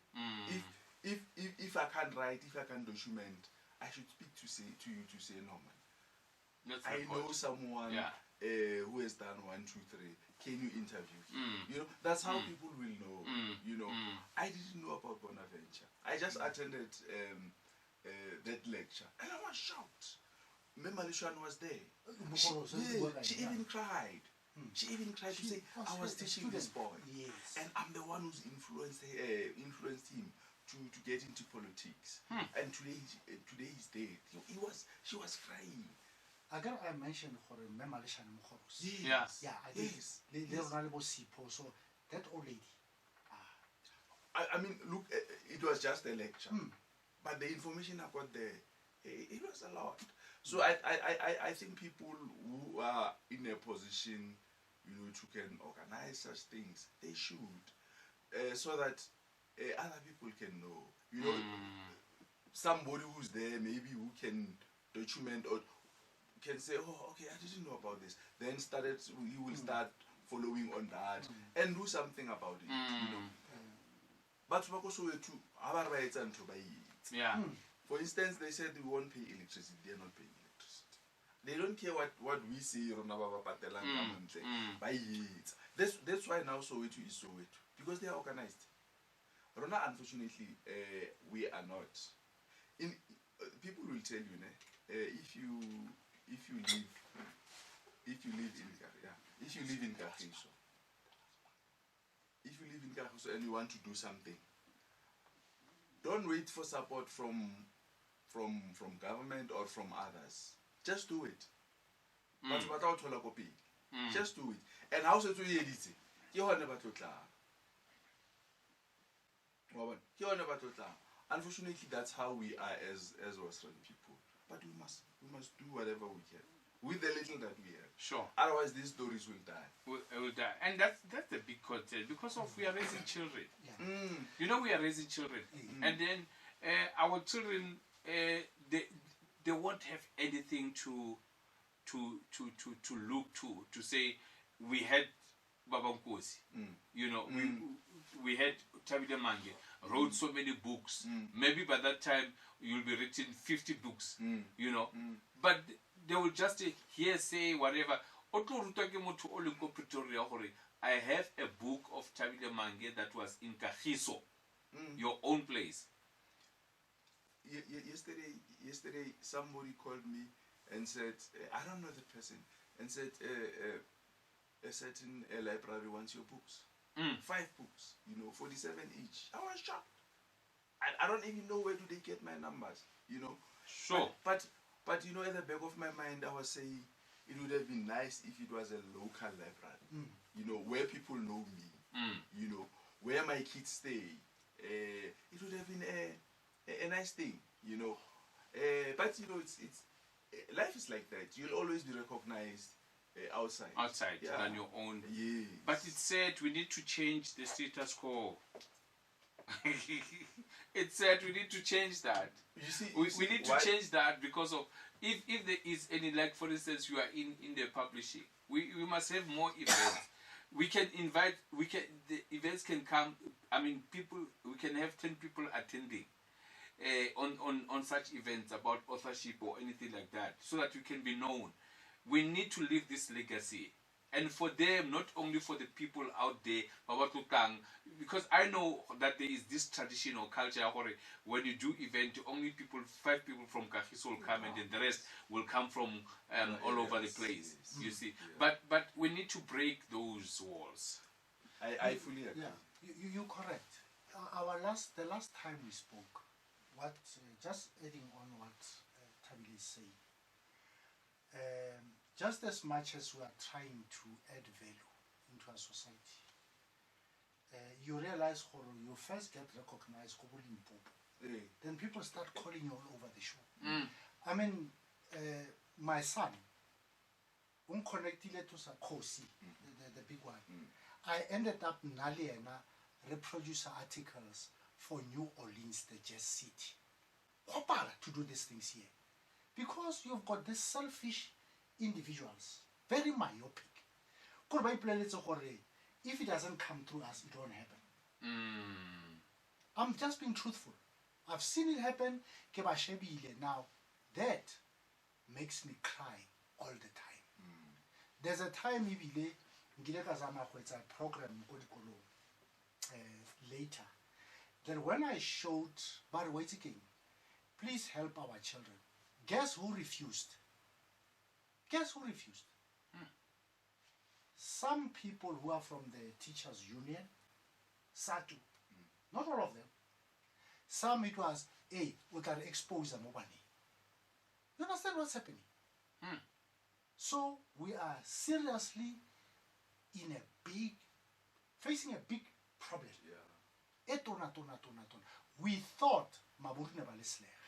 If I can't write, if I can't document, I should speak to you to say, no, man, I know someone who has done 1, 2, 3. Can you interview him? You know, that's how people will know. You know, I didn't know about Bonaventure. I just attended that lecture, and I was shocked. Memalishan was there. She even cried. She even tried to say, I was teaching this boy, and I'm the one who's influenced him to get into politics. And today he's dead. She was crying. I mentioned for Memalishan Mokhoros. Yes. Yeah, I did. So that old lady. I mean, look, it was just a lecture, but the information I got there, it was a lot. So I think people who are in a position, you know, to can organize such things, they should, so that other people can know. You know, somebody who's there, maybe who can document or can say, oh, okay, I didn't know about this. Then he will start following on that and do something about it. You know. But Yeah. For instance, they said we won't pay electricity. They're not paying electricity. They don't care what we say. That's why now Soweto is Soweto, because they are organized. Rona, unfortunately, we are not. People will tell you, if you live in Kagiso, and you want to do something, don't wait for support from government or from others. Just do it. Just do it. And how to do it? You never Unfortunately, that's how we are as Western people. But we must do whatever we can with the little that we have. Sure. Otherwise, these stories will die. Will die. And that's the big concern, because of we are raising children. Yeah. You know, we are raising children, and then our children they won't have anything to look to say we had Baba Nkosi. You know, we had Thabile Mangi wrote so many books. Maybe by that time you'll be written 50 books. You know, but they will just hear say whatever. I have a book of Thabile Mangi that was in Kagiso, your own place. Yesterday somebody called me and said, I don't know the person, and said a certain library wants your books. 5 books, you know, 47 each. I was shocked. I don't even know where do they get my numbers, you know. Sure. But you know, at the back of my mind, I was saying it would have been nice if it was a local library, you know, where people know me, you know, where my kids stay. It would have been a nice thing, you know. But you know, it's life is like that. You'll always be recognized outside Than your own. Yes. But it said we need to change the status quo. It said we need to change that. You see, we need to change that, because of if there is any, like for instance, you are in the publishing, we must have more events. We can invite, the events can come, I mean, people, we can have 10 people attending on such events about authorship or anything like that, so that we can be known. We need to leave this legacy. And for them, not only for the people out there, because I know that there is this tradition or culture where when you do event, only 5 people from Kagiso will come, and then the rest will come from all over the place. You see, but we need to break those walls. I fully agree. Yeah, you're correct. The last time we spoke, just adding on what Thabile is saying. Just as much as we are trying to add value into our society, you realize you first get recognized, then people start calling you all over the show. I mean, my son, connected to Kosi, the big one, I ended up reproduce articles for New Orleans, the Jazz City. To do these things here. Because you've got these selfish individuals, very myopic. If it doesn't come through us, it won't happen. I'm just being truthful. I've seen it happen. Now, that makes me cry all the time. There's a time it's a program later, that when I showed please help our children, guess who refused? Some people who are from the teachers union, SATU, not all of them. Some it was, we can expose them. You understand what's happening? So we are seriously in a big facing a big problem. Yeah. We thought Maburne Balesler.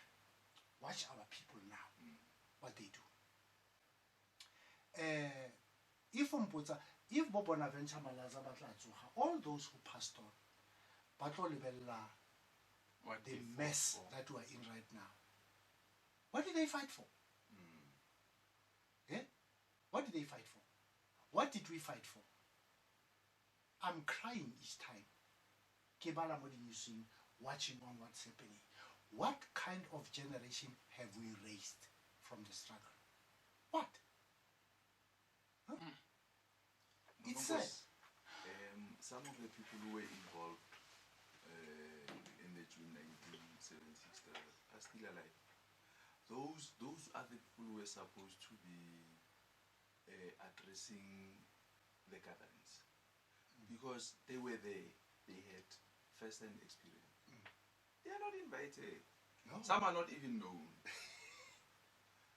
Watch our people now, what they do. If Bob Bonaventure Malaza Batlatsuha, all those who passed on, Batlo Libella, the mess that we are in right now, what did they fight for? Yeah? What did they fight for? What did we fight for? I'm crying each time. Kebala Modin watching on what's happening. What kind of generation have we raised from the struggle? What? Huh? It's sad. Some of the people who were involved in the June 1976 struggle are still alive. Those are the people who were supposed to be addressing the gatherings, because they were there, they had first-hand experience. They are not invited. No. Some are not even known.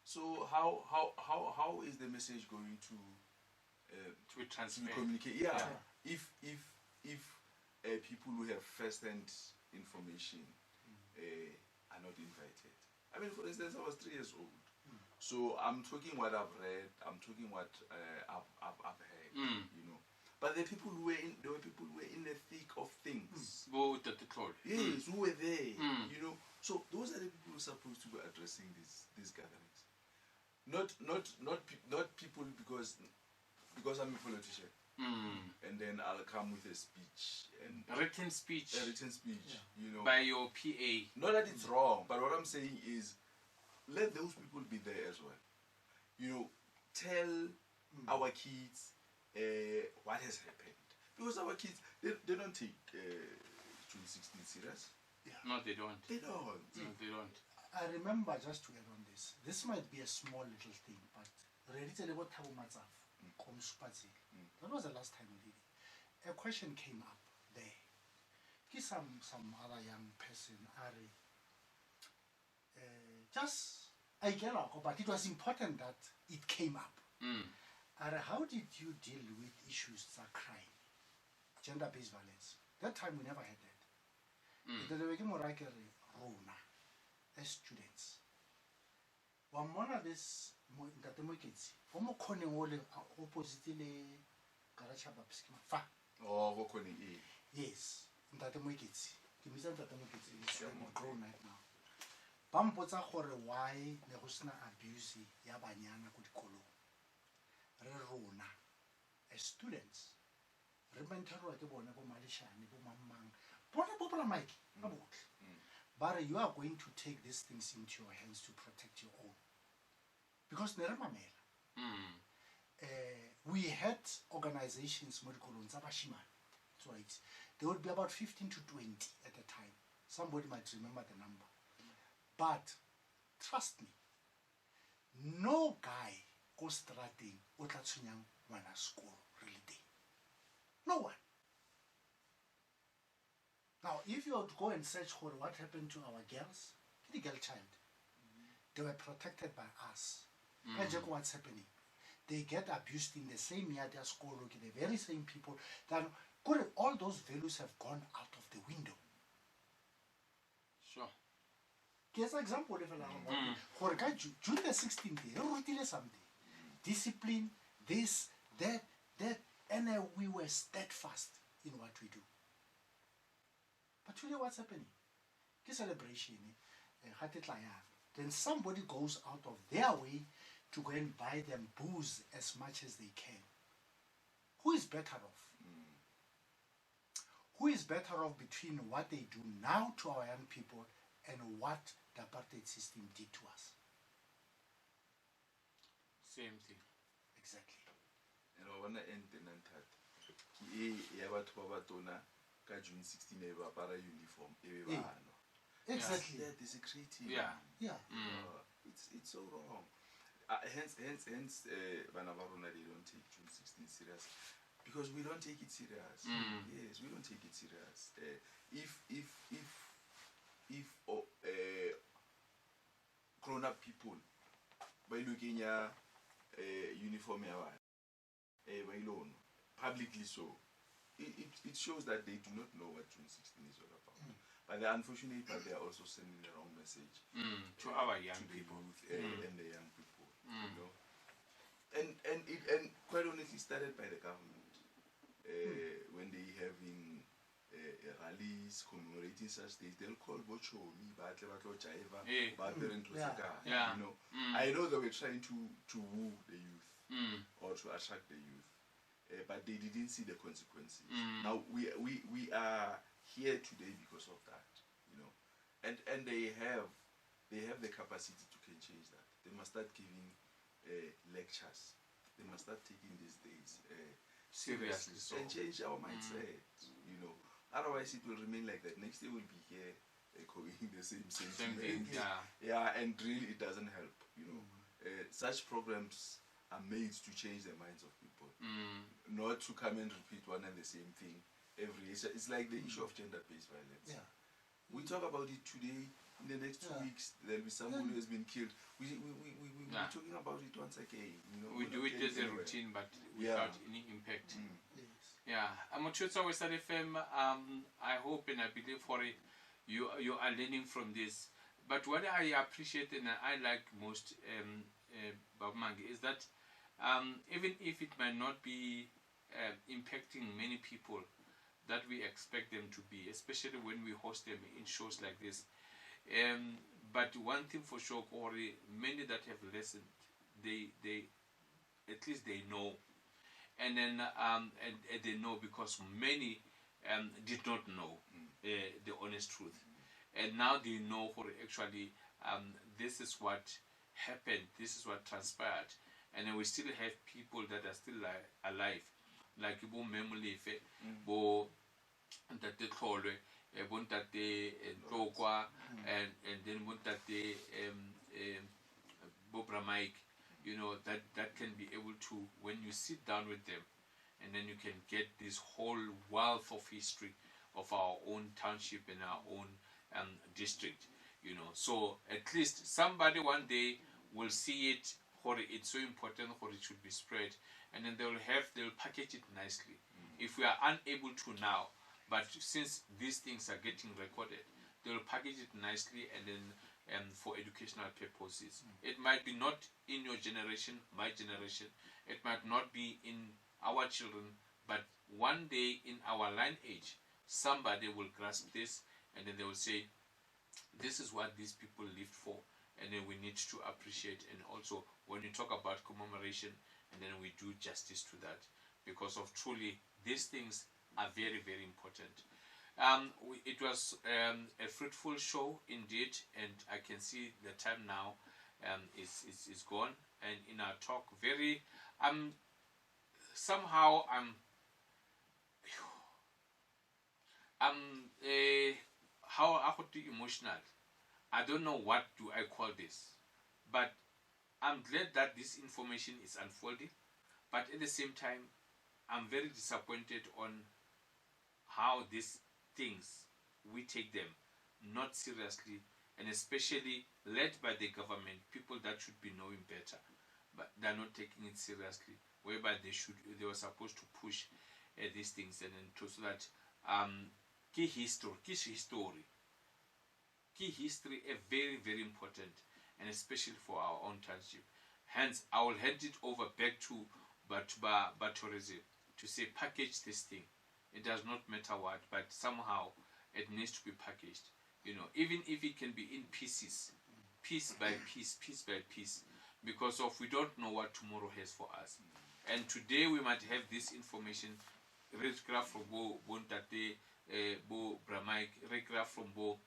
So how is the message going to transmit? Communicate? Yeah. If people who have first-hand information are not invited. I mean, for instance, I was 3 years old. So I'm talking what I've read. I'm talking what I've heard. You know, but there were people who were in the thick of things. Yes, who were there. You know, so those are the people who are supposed to be addressing these gatherings. Not people because I'm a politician. And then I'll come with a speech and written speech. A written speech, you know, by your PA. Not that it's wrong, but what I'm saying is, let those people be there as well. You know, tell our kids what has happened, because our kids they don't take June 16 serious. Yeah. No, they don't. They don't. No, they don't. I remember, just to add on this, this might be a small little thing, but that was the last time we did it. A question came up there. Some other young person, I get it, but it was important that it came up. How did you deal with issues of crime, gender-based violence? That time we never had that. As students, one of this opposite yes, grown right now. Bampotsa gore why ne go sena abuse ya banyana ko dikolong. Re rona as students re mentorwa ke bone bo malishane bo mamang bona bo bla mike ba botle. But you are going to take these things into your hands to protect your own, because ne re mamela. We had organizations mo dikolong tsa bashimane. That's right. There would be about 15 to 20 at a time. Somebody might remember the number. But trust me, no guy goes strating o tla tshwenyang ngwana school really day. No one. Now, if you were to go and search for what happened to our girls, the girl child, they were protected by us. And check what's happening. They get abused in the same year at school, the very same people that all those values have gone out of the window. Sure. Here's an example of June the 16th, they wrote something. Discipline, this, that, and we were steadfast in what we do. But today what's happening? Celebration, then somebody goes out of their way to go and buy them booze as much as they can. Who is better off? Who is better off between what they do now to our young people and what the apartheid system did to us? Same thing. Exactly. And I want to end the June 16 uniform. Exactly. That is a creative. Yeah. It's so wrong. Hence, Vanavarona, they don't take June 16 serious, because we don't take it serious. Yes, we don't take it serious. If grown-up people by looking at uniform, by loan, publicly so, it shows that they do not know what June 16 is all about. But they're unfortunate, but they are also sending the wrong message to our young to people. the youth and the young people. You know, and quite honestly, started by the government when they having rallies commemorating such days. They'll call Bochomi, Batlebatlo Chaiva, Batering Yeah. You know, I know they were trying to woo the youth or to attract the youth. But they didn't see the consequences. Now we are here today because of that, you know, and they have the capacity to can change that. They must start giving lectures. They must start taking these days seriously and change our mindset. You know, otherwise it will remain like that. Next day we'll be here echoing the same thing. Yeah, and really it doesn't help. You know, such programs are made to change the minds of people, not to come and repeat one and the same thing every year. It's like the issue of gender-based violence. Yeah. We talk about it today. In the next 2 weeks, there'll be someone who has been killed. We're talking about it once again. You know, we do it as a routine, but without any impact. Yes. Yeah, I'm a tutor with FM. I hope and I believe for it, you are learning from this. But what I appreciate and I like most, Bob Mangi, is that even if it might not be impacting many people that we expect them to be, especially when we host them in shows like this. But one thing for sure, Corey, many that have listened, they at least they know, and then and they know because many did not know the honest truth, and now they know for actually this is what happened, this is what transpired. And then we still have people that are still alive, like Bo Memolefe, Bo Tlholoe, Bo Tlhokwa, and then Bo Bo Bramaik, you know, that can be able to, when you sit down with them, and then you can get this whole wealth of history of our own township and our own district, you know. So at least somebody one day will see it. It's so important, or it should be spread, and then they'll package it nicely. If we are unable to now, but since these things are getting recorded, they'll package it nicely, and then for educational purposes. It might be not in your generation, my generation. It might not be in our children, but one day in our lineage, somebody will grasp this, and then they will say, "This is what these people lived for." And then we need to appreciate, and also when you talk about commemoration, and then we do justice to that, because of truly these things are very, very important. It was a fruitful show indeed, and I can see the time now is gone. And in our talk, very somehow I'm how I could be emotional. I don't know what do I call this, but I'm glad that this information is unfolding, but at the same time, I'm very disappointed on how these things, we take them not seriously, and especially led by the government, people that should be knowing better, but they're not taking it seriously, whereby they were supposed to push these things, and then so that key history are very, very important, and especially for our own township. Hence, I will hand it over back to Tourism to say, package this thing. It does not matter what, but somehow it needs to be packaged. You know, even if it can be in pieces, piece by piece, because we don't know what tomorrow has for us. And today we might have this information, regraph from Bo Ntate, Bo Bramaik, regraph from Bo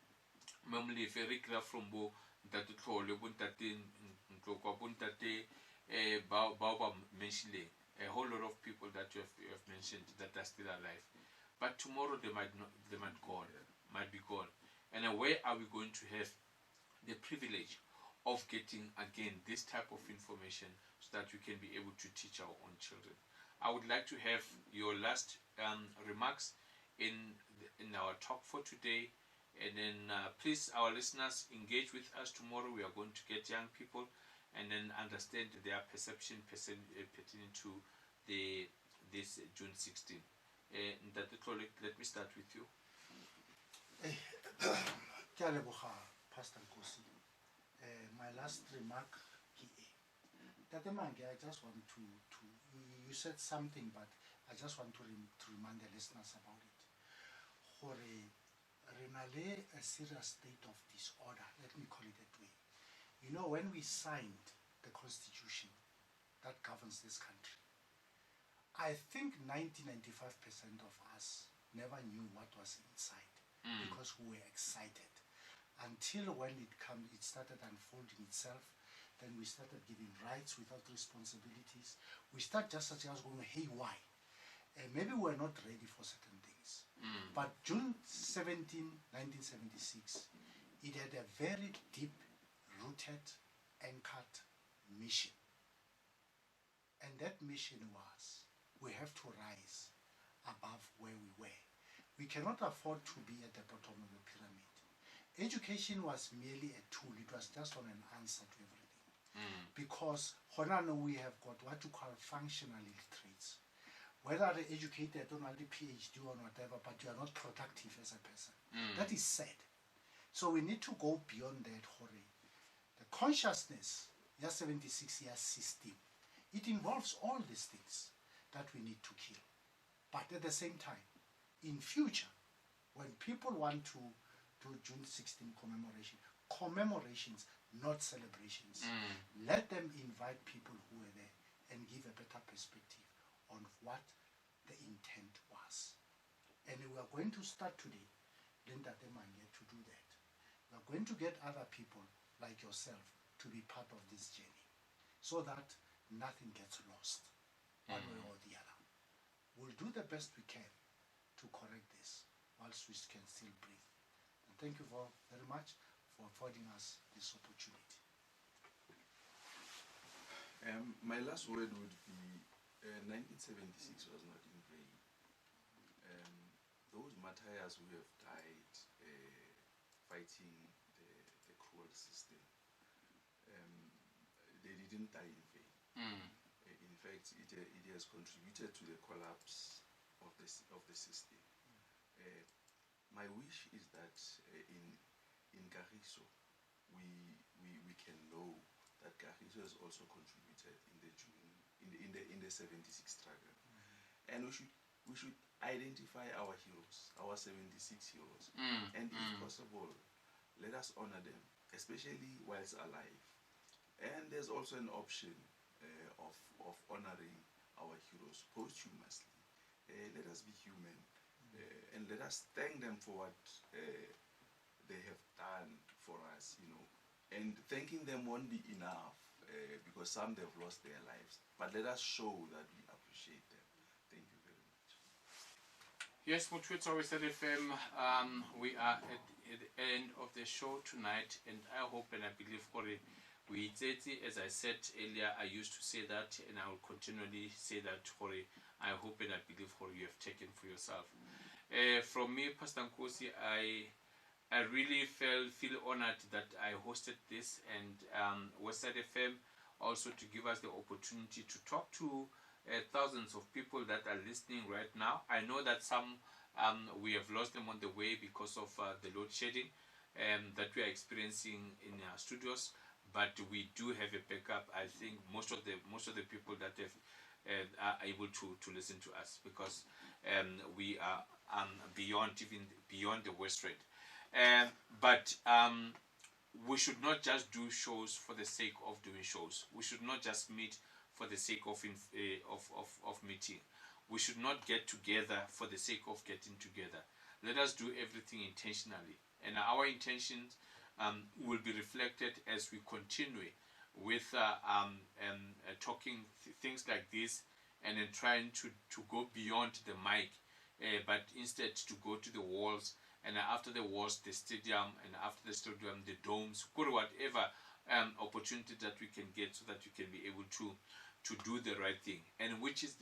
Memlefe, regraph from Bo Ntate Tlholoe, Bo Ntate Tlhokwa, Bo Ntate Baobab Menshile, a whole lot of people that you have mentioned that are still alive. But tomorrow they might be gone. And where are we going to have the privilege of getting again this type of information so that we can be able to teach our own children? I would like to have your last remarks in our talk for today, and then please, our listeners, engage with us tomorrow. We are going to get young people and then understand their perception pertaining to this June 16. Ntate Tlholoe, let me start with you. Ke a leboga, Pastor Nkosi. My last remark, Tate Mangi, I just want to you said something, but I just want to remind the listeners about it. Gore re na le a serious state of disorder, let me call it that way. You know, when we signed the constitution that governs this country, I think 95% of us never knew what was inside because we were excited. Until when it started unfolding itself, then we started giving rights without responsibilities. We started just going, hey, why? Maybe we're not ready for certain things. But June 17, 1976, it had a very deep-rooted, anchored mission. And that mission was, we have to rise above where we were. We cannot afford to be at the bottom of the pyramid. Education was merely a tool. It was just an answer to everything. Because we have got what you call functional illiterates. Whether they're educated or not, the PhD or whatever, but you are not productive as a person. That is sad. So we need to go beyond that. The consciousness, your 76-year system, it involves all these things that we need to kill. But at the same time, in future, when people want to do June 16 commemorations, not celebrations, let them invite people who were there and give a better perspective on what the intent was. And we are going to start today, Linda Mangi, to do that. We are going to get other people like yourself to be part of this journey so that nothing gets lost one way or the other. We'll do the best we can to correct this whilst we can still breathe. And thank you very much for affording us this opportunity. My last word would be 1976 was not in vain. Those martyrs who have died fighting the cruel system, they didn't die in vain. In fact, it has contributed to the collapse of the system. My wish is that in Kagiso, we can know that Kagiso has also contributed in the 76 struggle, and we should identify our heroes, our 76 heroes, and if possible, let us honor them, especially whilst alive. And there's also an option of honoring our heroes posthumously. Let us be human, and let us thank them for what they have done for us, and thanking them won't be enough because some they've lost their lives, but let us show that we appreciate them. Thank you very much. Yes, for Twitter Westside FM, we are at the end of the show tonight, and I hope and I believe as I said earlier, I used to say that, and I will continually say that. I hope and I believe you have taken for yourself. From me, Pastor Nkosi, I really feel honored that I hosted this, and Westside FM also to give us the opportunity to talk to thousands of people that are listening right now. I know that some we have lost them on the way because of the load shedding that we are experiencing in our studios, but we do have a backup. I think most of the people that are able to listen to us, because we are beyond the Westside. But we should not just do shows for the sake of doing shows. We should not just meet for the sake of meeting. We should not get together for the sake of getting together. Let us do everything intentionally, and our intentions will be reflected as we continue with talking things like this, and then trying to go beyond the mic, but instead to go to the walls, and after the walls, the stadium, and after the stadium, the domes, whatever opportunity that we can get, so that we can be able to do the right thing. And what is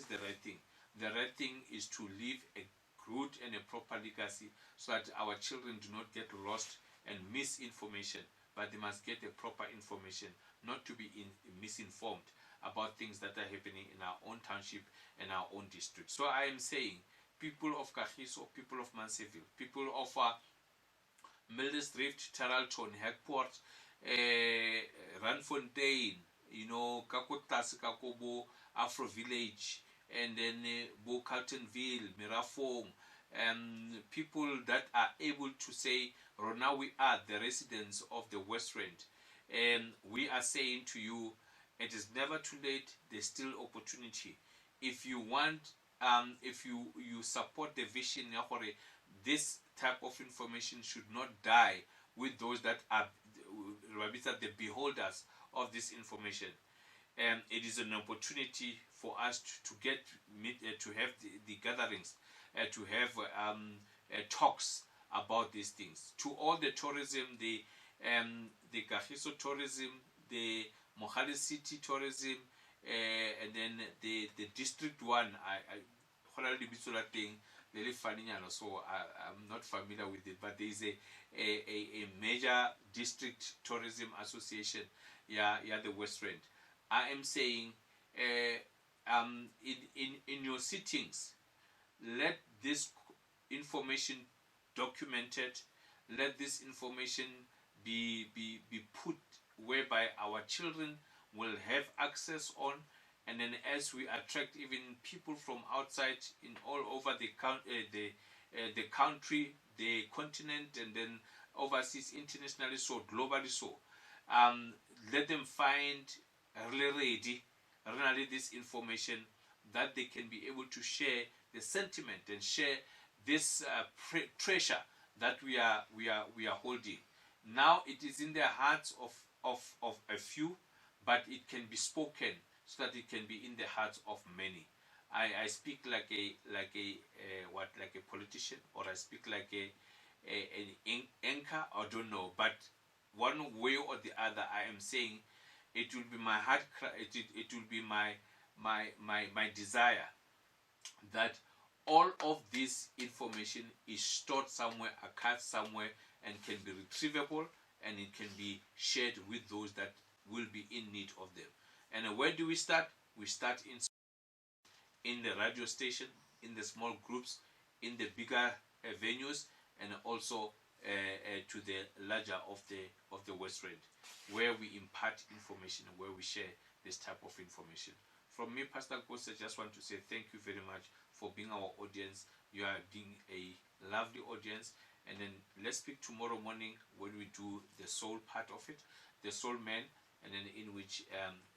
the right thing? The right thing is to leave a good and a proper legacy, so that our children do not get lost and misinformation, but they must get the proper information, not to be misinformed about things that are happening in our own township and our own district. So I am saying, people of Kagiso, people of Mansfield, people of Mildes Rift, Taralton, Hagport, Ranfontein, you know, Kakotas, Kakobo, Afro Village, and then Bo Carltonville, Mirafong, people that are able to say, now we are the residents of the West Rand, and we are saying to you, it is never too late. There's still opportunity. If you want, if you support the vision, this type of information should not die with those that are the beholders of this information. And it is an opportunity for us to get to have the gatherings, to have talks about these things. To all the tourism, the Kagiso tourism, the Mohale City tourism, and then the district one. Very funny, so I'm not familiar with it, but there is a major district tourism association, the West Rand. I am saying, in your sittings, let this information documented, let this information be put whereby our children will have access on, and then as we attract even people from outside in all over the country, the continent, and then overseas, internationally, so globally, so let them find really this information that they can be able to share the sentiment and share this treasure that we are holding. Now it is in the hearts of a few, but it can be spoken so that it can be in the hearts of many. I speak like a politician, or I speak like an anchor. I don't know, but one way or the other, I am saying it will be my heart. It will be my desire that all of this information is stored somewhere, archived somewhere, and can be retrievable, and it can be shared with those that will be in need of them. And where do we start? We start in the radio station, in the small groups, in the bigger venues, and also to the larger of the West Rand, where we impart information, where we share this type of information. From me, Pastor Ghost, I just want to say thank you very much for being our audience. You are being a lovely audience. And then let's speak tomorrow morning when we do the soul part of it, the soul man, and then in which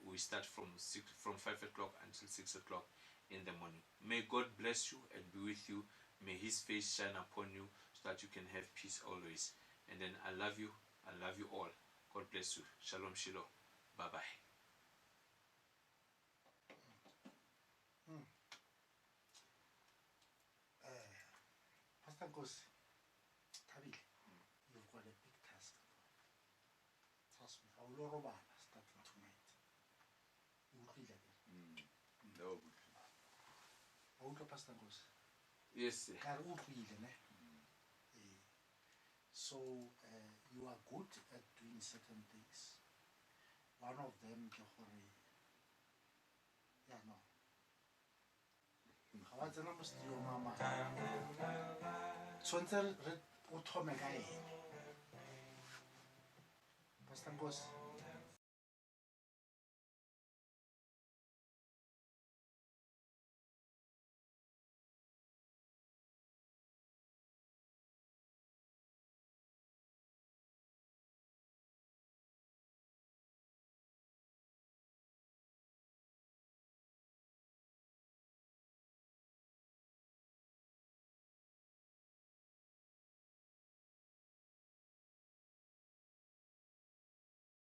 we start from 5 o'clock until 6 o'clock in the morning. May God bless you and be with you. May His face shine upon you so that you can have peace always. And then I love you. I love you all. God bless you. Shalom, shalom. Bye bye. Pastor Nkosi, Thabile, you've got a big task. Trust me, I will robana starting tonight. You will feel it. No. Auto Pastor Nkosi. Yes. So you are good at doing certain things. One of them, no. Ga wa tsena mo studio mama. Tshwantse re o thome ka eng. Pastor Nkosi.